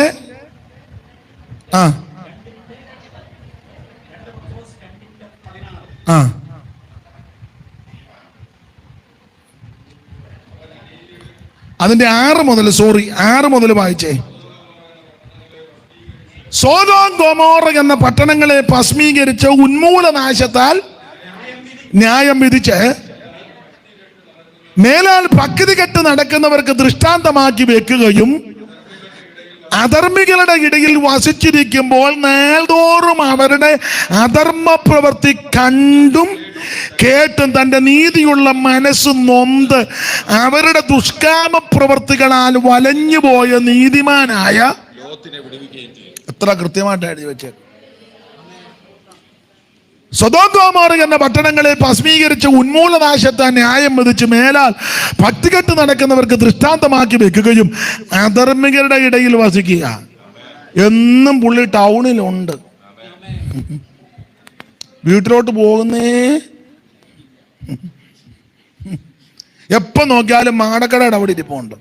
അതിന്റെ 6 മുതൽ വായിച്ചേ. സോദോം ഗൊമോറ എന്ന പട്ടണങ്ങളെ ഭസ്മീകരിച്ച് ഉന്മൂലനാശത്താൽ ന്യായം വിധിച്ച് മേലാൽ ഭക്തി കെട്ട് നടക്കുന്നവർക്ക് ദൃഷ്ടാന്തമാക്കി വെക്കുകയും അധർമ്മികളുടെ ഇടയിൽ വസിച്ചിരിക്കുമ്പോൾ നാൾതോറും അവരുടെ അധർമ്മ പ്രവൃത്തി കണ്ടും കേട്ടും തൻ്റെ നീതിയുള്ള മനസ്സ് നൊന്ത് അവരുടെ ദുഷ്കാമ പ്രവൃത്തികളാൽ വലഞ്ഞുപോയ നീതിമാനായ എത്ര കൃത്യമായിട്ട് എഴുതി വെച്ചേ. സൊദോം ഗൊമോറ എന്ന പട്ടണങ്ങളെ ഭസ്മീകരിച്ച് ഉന്മൂലനാശത്താൽ ന്യായം വിധിച്ച് മേലാൽ ഭക്തികെട്ട് നടക്കുന്നവർക്ക് ദൃഷ്ടാന്തമാക്കി വെക്കുകയും അധർമ്മികളുടെ ഇടയിൽ വസിക്കുക. എന്നും പുള്ളി ടൗണിലുണ്ട്, വീട്ടിലോട്ട് പോകുന്നേ. എപ്പോ നോക്കിയാലും മാടക്കടയുടെ അവിടെ ഇരിപ്പുണ്ട്.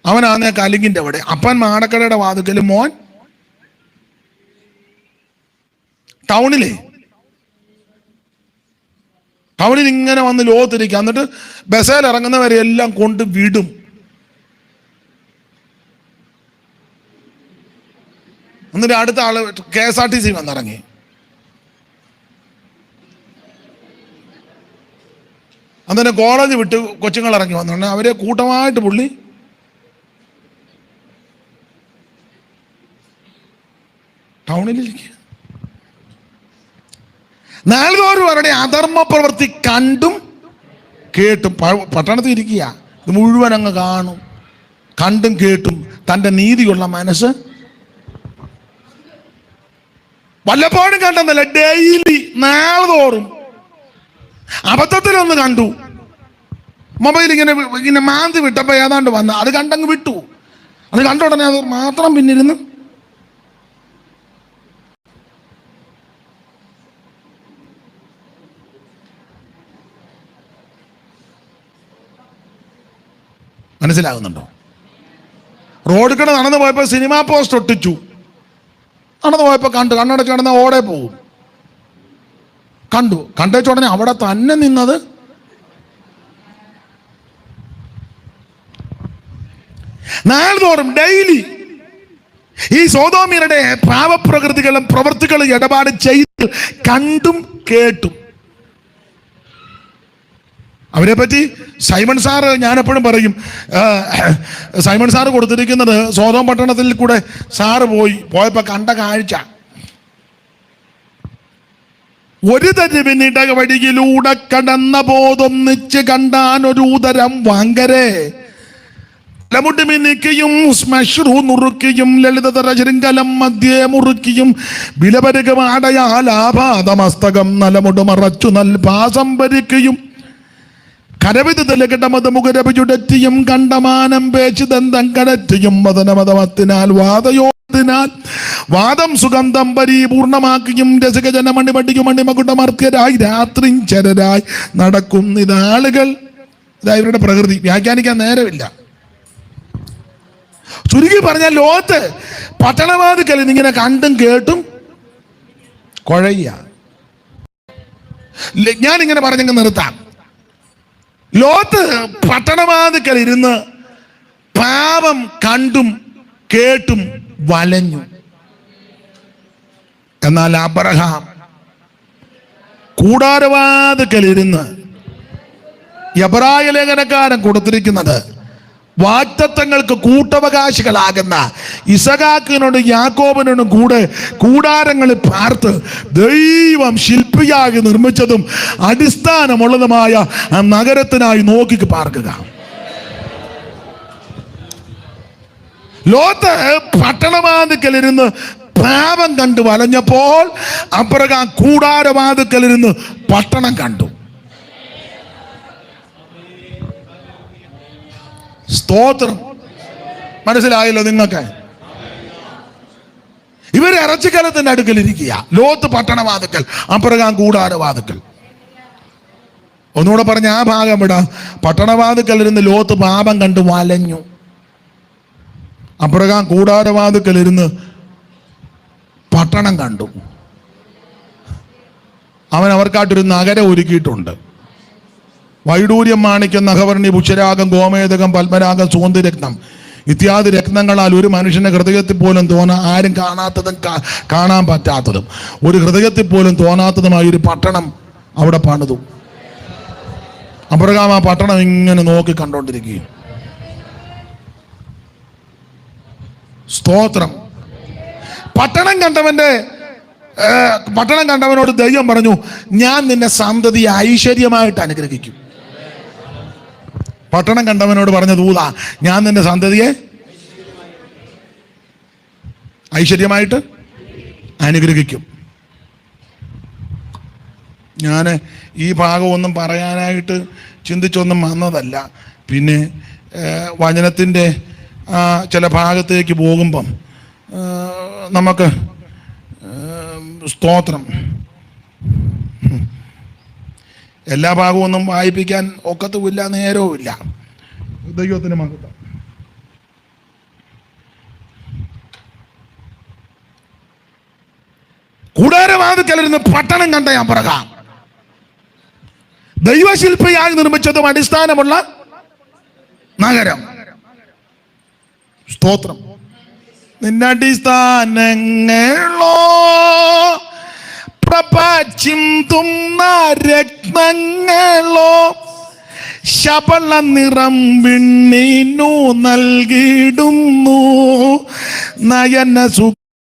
അവനാന്നേ കലിങ്ങിന്റെ അവിടെ. അപ്പൻ മാടക്കടയുടെ വാതിക്കലും മോൻ ടൗണിൽ ഇങ്ങനെ വന്ന് ലോത്തിരിക്കുക. എന്നിട്ട് ബസ്സിൽ ഇറങ്ങുന്നവരെ എല്ലാം കൊണ്ട് വിടും. എന്നിട്ട് അടുത്ത ആള് KSRTC വന്നിറങ്ങി. അന്നേരം കോളേജ് വിട്ട് കൊച്ചുങ്ങൾ ഇറങ്ങി വന്നിട്ടുണ്ട്. അവരെ കൂട്ടമായിട്ട് പുള്ളി ടൗണിലിരിക്കുക. നാളുതോറും അവരുടെ അധർമ്മ പ്രവൃത്തി കണ്ടും കേട്ടും. പട്ടണത്തിൽ ഇരിക്കുക, ഇത് മുഴുവൻ അങ്ങ് കാണും. കണ്ടും കേട്ടും തൻ്റെ നീതിയുള്ള മനസ്സ് വല്ലപ്പോഴും കണ്ടെന്നല്ല, ഡെയിലി നാളുതോറും. അബദ്ധത്തിലൊന്ന് കണ്ടു, മൊബൈൽ ഇങ്ങനെ മാന്തി വിട്ടപ്പോൾ ഏതാണ്ട് വന്ന് അത് കണ്ടങ്ങ് വിട്ടു. അത് കണ്ട ഉടനെ അത് മാത്രം പിന്നിരുന്ന് മനസ്സിലാകുന്നുണ്ടോ? റോഡിൽ കൂടെ നടന്നു പോയപ്പോൾ സിനിമാ പോസ്റ്റ് ഒട്ടിച്ചു. നടന്നു പോയപ്പോൾ കണ്ണടച്ച് കിടന്ന ഓടെ പോകും. കണ്ടേച്ച ഉടനെ അവിടെ തന്നെ നിന്നത്. നാൾതോറും ഡെയിലി ഈ സോദോമ്യരുടെ പാപപ്രകൃതികളും പ്രവൃത്തികളും ഇടപാട് ചെയ്ത് കണ്ടും കേട്ടും. അവരെ പറ്റി സൈമൺ സാറ് ഞാനെപ്പോഴും പറയും, സൈമൺ സാറ് കൊടുത്തിരിക്കുന്നത് സോദോം പട്ടണത്തിൽ കൂടെ സാറ് പോയപ്പോൾ കണ്ട കാഴ്ച. ഒരു തരുവിനിട വഴിയിലൂടെ കടന്ന ബോധൊന്നിച്ച് കണ്ടാൻ ഒരു ഉദരം വാങ്കരെ ലമുട്ട് മിനിക്കുകയും ശ്മശ്രു നുറുക്കിയും ലളിതതര ശൃംഖലം മധ്യേ മുറുക്കിയും വിലപരകമാടയാലാപാദമസ്തകം നലമുട് മറച്ചു നൽപാസം ഭരിക്കുകയും കരവിതലകിടമതമുഖരപിചുടറ്റിയും കണ്ടമാനം പേച്ചുദന്തം കടറ്റിയും മദനമതമത്തിനാൽ വാദയോത്തിനാൽ വാദം സുഗന്ധം പരിപൂർണമാക്കിയും രസികജനമണി പട്ടിക്കും മണിമകുടമർത്യരായി രാത്രിഞ്ചരരായി നടക്കുന്നിതാളുകൾ. ഇതാ ഇവരുടെ പ്രകൃതി. വ്യാഖ്യാനിക്കാൻ നേരമില്ല. ചുരുക്കി പറഞ്ഞാൽ ലോകത്ത് പട്ടണവാതിക്കൽ ഇങ്ങനെ കണ്ടും കേട്ടും കുഴയ. ഞാനിങ്ങനെ പറഞ്ഞങ്ങ് നിർത്താം. ലോത്ത് പട്ടണവാതിക്കൽ ഇരുന്ന് പാപം കണ്ടും കേട്ടും വലഞ്ഞു. എന്നാൽ അബ്രഹാം കൂടാരവാതിക്കലിരുന്ന്, എബ്രായ ലേഖനക്കാരൻ കൊടുത്തിരിക്കുന്നത്, വാഗ്ദത്തങ്ങൾക്ക് കൂട്ടവകാശികളാകുന്ന ഇസഹാക്കിനോടും യാക്കോബിനോടും കൂടെ കൂടാരങ്ങളിൽ പാർത്ത് ദൈവം ശില്പിയായി നിർമ്മിച്ചതും അടിസ്ഥാനമുള്ളതുമായ ആ നഗരത്തിനായി നോക്കി പാർക്കുക. ലോത്ത് പട്ടണവാതിക്കലിരുന്ന് പാപം കണ്ടു വലഞ്ഞപ്പോൾ അബ്രഹാം കൂടാരവാതിക്കലിരുന്ന് പട്ടണം കണ്ടു. സ്തോത്രം. മനസ്സിലായല്ലോ നിങ്ങൾക്ക്? ഇവര് ഇറച്ചിക്കലത്തിന്റെ അടുക്കലിരിക്കുക. Lot പട്ടണവാതിക്കൽ, Abraham കൂടാരവാതിക്കൽ. ഒന്നുകൂടെ പറഞ്ഞ ആ ഭാഗം വിടാം. പട്ടണവാതിക്കലിരുന്ന് ലോത്ത് പാപം കണ്ടു വലഞ്ഞു. അബ്രഹാം കൂടാരവാതിക്കലിരുന്ന് പട്ടണം കണ്ടു. അവൻ അവർക്കായിട്ടൊരു നഗരം ഒരുക്കിയിട്ടുണ്ട്. വൈഡൂര്യം, മാണിക്യം, നഖവർണി, പുഷ്യരാഗം, ഗോമേതകം, പത്മരാഗം, സുഗന്ധരത്നം ഇത്യാദി രത്നങ്ങളാൽ ഒരു മനുഷ്യന്റെ ഹൃദയത്തിൽ പോലും ആരും കാണാത്തതും കാണാൻ പറ്റാത്തതും ഒരു ഹൃദയത്തിൽ പോലും തോന്നാത്തതുമായ ഒരു പട്ടണം അവിടെ പണിതു. അബ്രഹാം ആ പട്ടണം ഇങ്ങനെ നോക്കി കണ്ടോണ്ടിരിക്കുകയും. സ്തോത്രം. പട്ടണം കണ്ടവനോട് ദൈവം പറഞ്ഞു, ഞാൻ നിന്നെ സന്തതിയെ ഐശ്വര്യമായിട്ട് അനുഗ്രഹിക്കും. പട്ടണം കണ്ടവനോട് പറഞ്ഞ ദൂത, ഞാൻ നിന്റെ സന്തതിയെ ഐശ്വര്യമായിട്ട് അനുഗ്രഹിക്കും. ഞാൻ ഈ ഭാഗമൊന്നും പറയാനായിട്ട് ചിന്തിച്ചൊന്നും വന്നതല്ല. പിന്നെ വചനത്തിൻ്റെ ചില ഭാഗത്തേക്ക് പോകുമ്പം നമുക്ക് സ്തോത്രം എല്ലാ ഭാഗമൊന്നും വായിപ്പിക്കാൻ ഒക്കത്തുമില്ല, നേരവുമില്ല. ദൈവത്തിന് മഹത്വം. കൂടാരവാതിക്കലിരുന്ന് പട്ടണം കണ്ട അബ്രഹാം ദൈവശില്പിയായി നിർമ്മിച്ചതും അടിസ്ഥാനമുള്ള നഗരം. സ്തോത്രം. നിന്നടിസ്ഥാനങ്ങളോ പ്രപഞ്ചിന്തുന്ന രത്നങ്ങളോ ശബള നിറം വിണ്ണീനു നൽകിയിടുന്നു നയന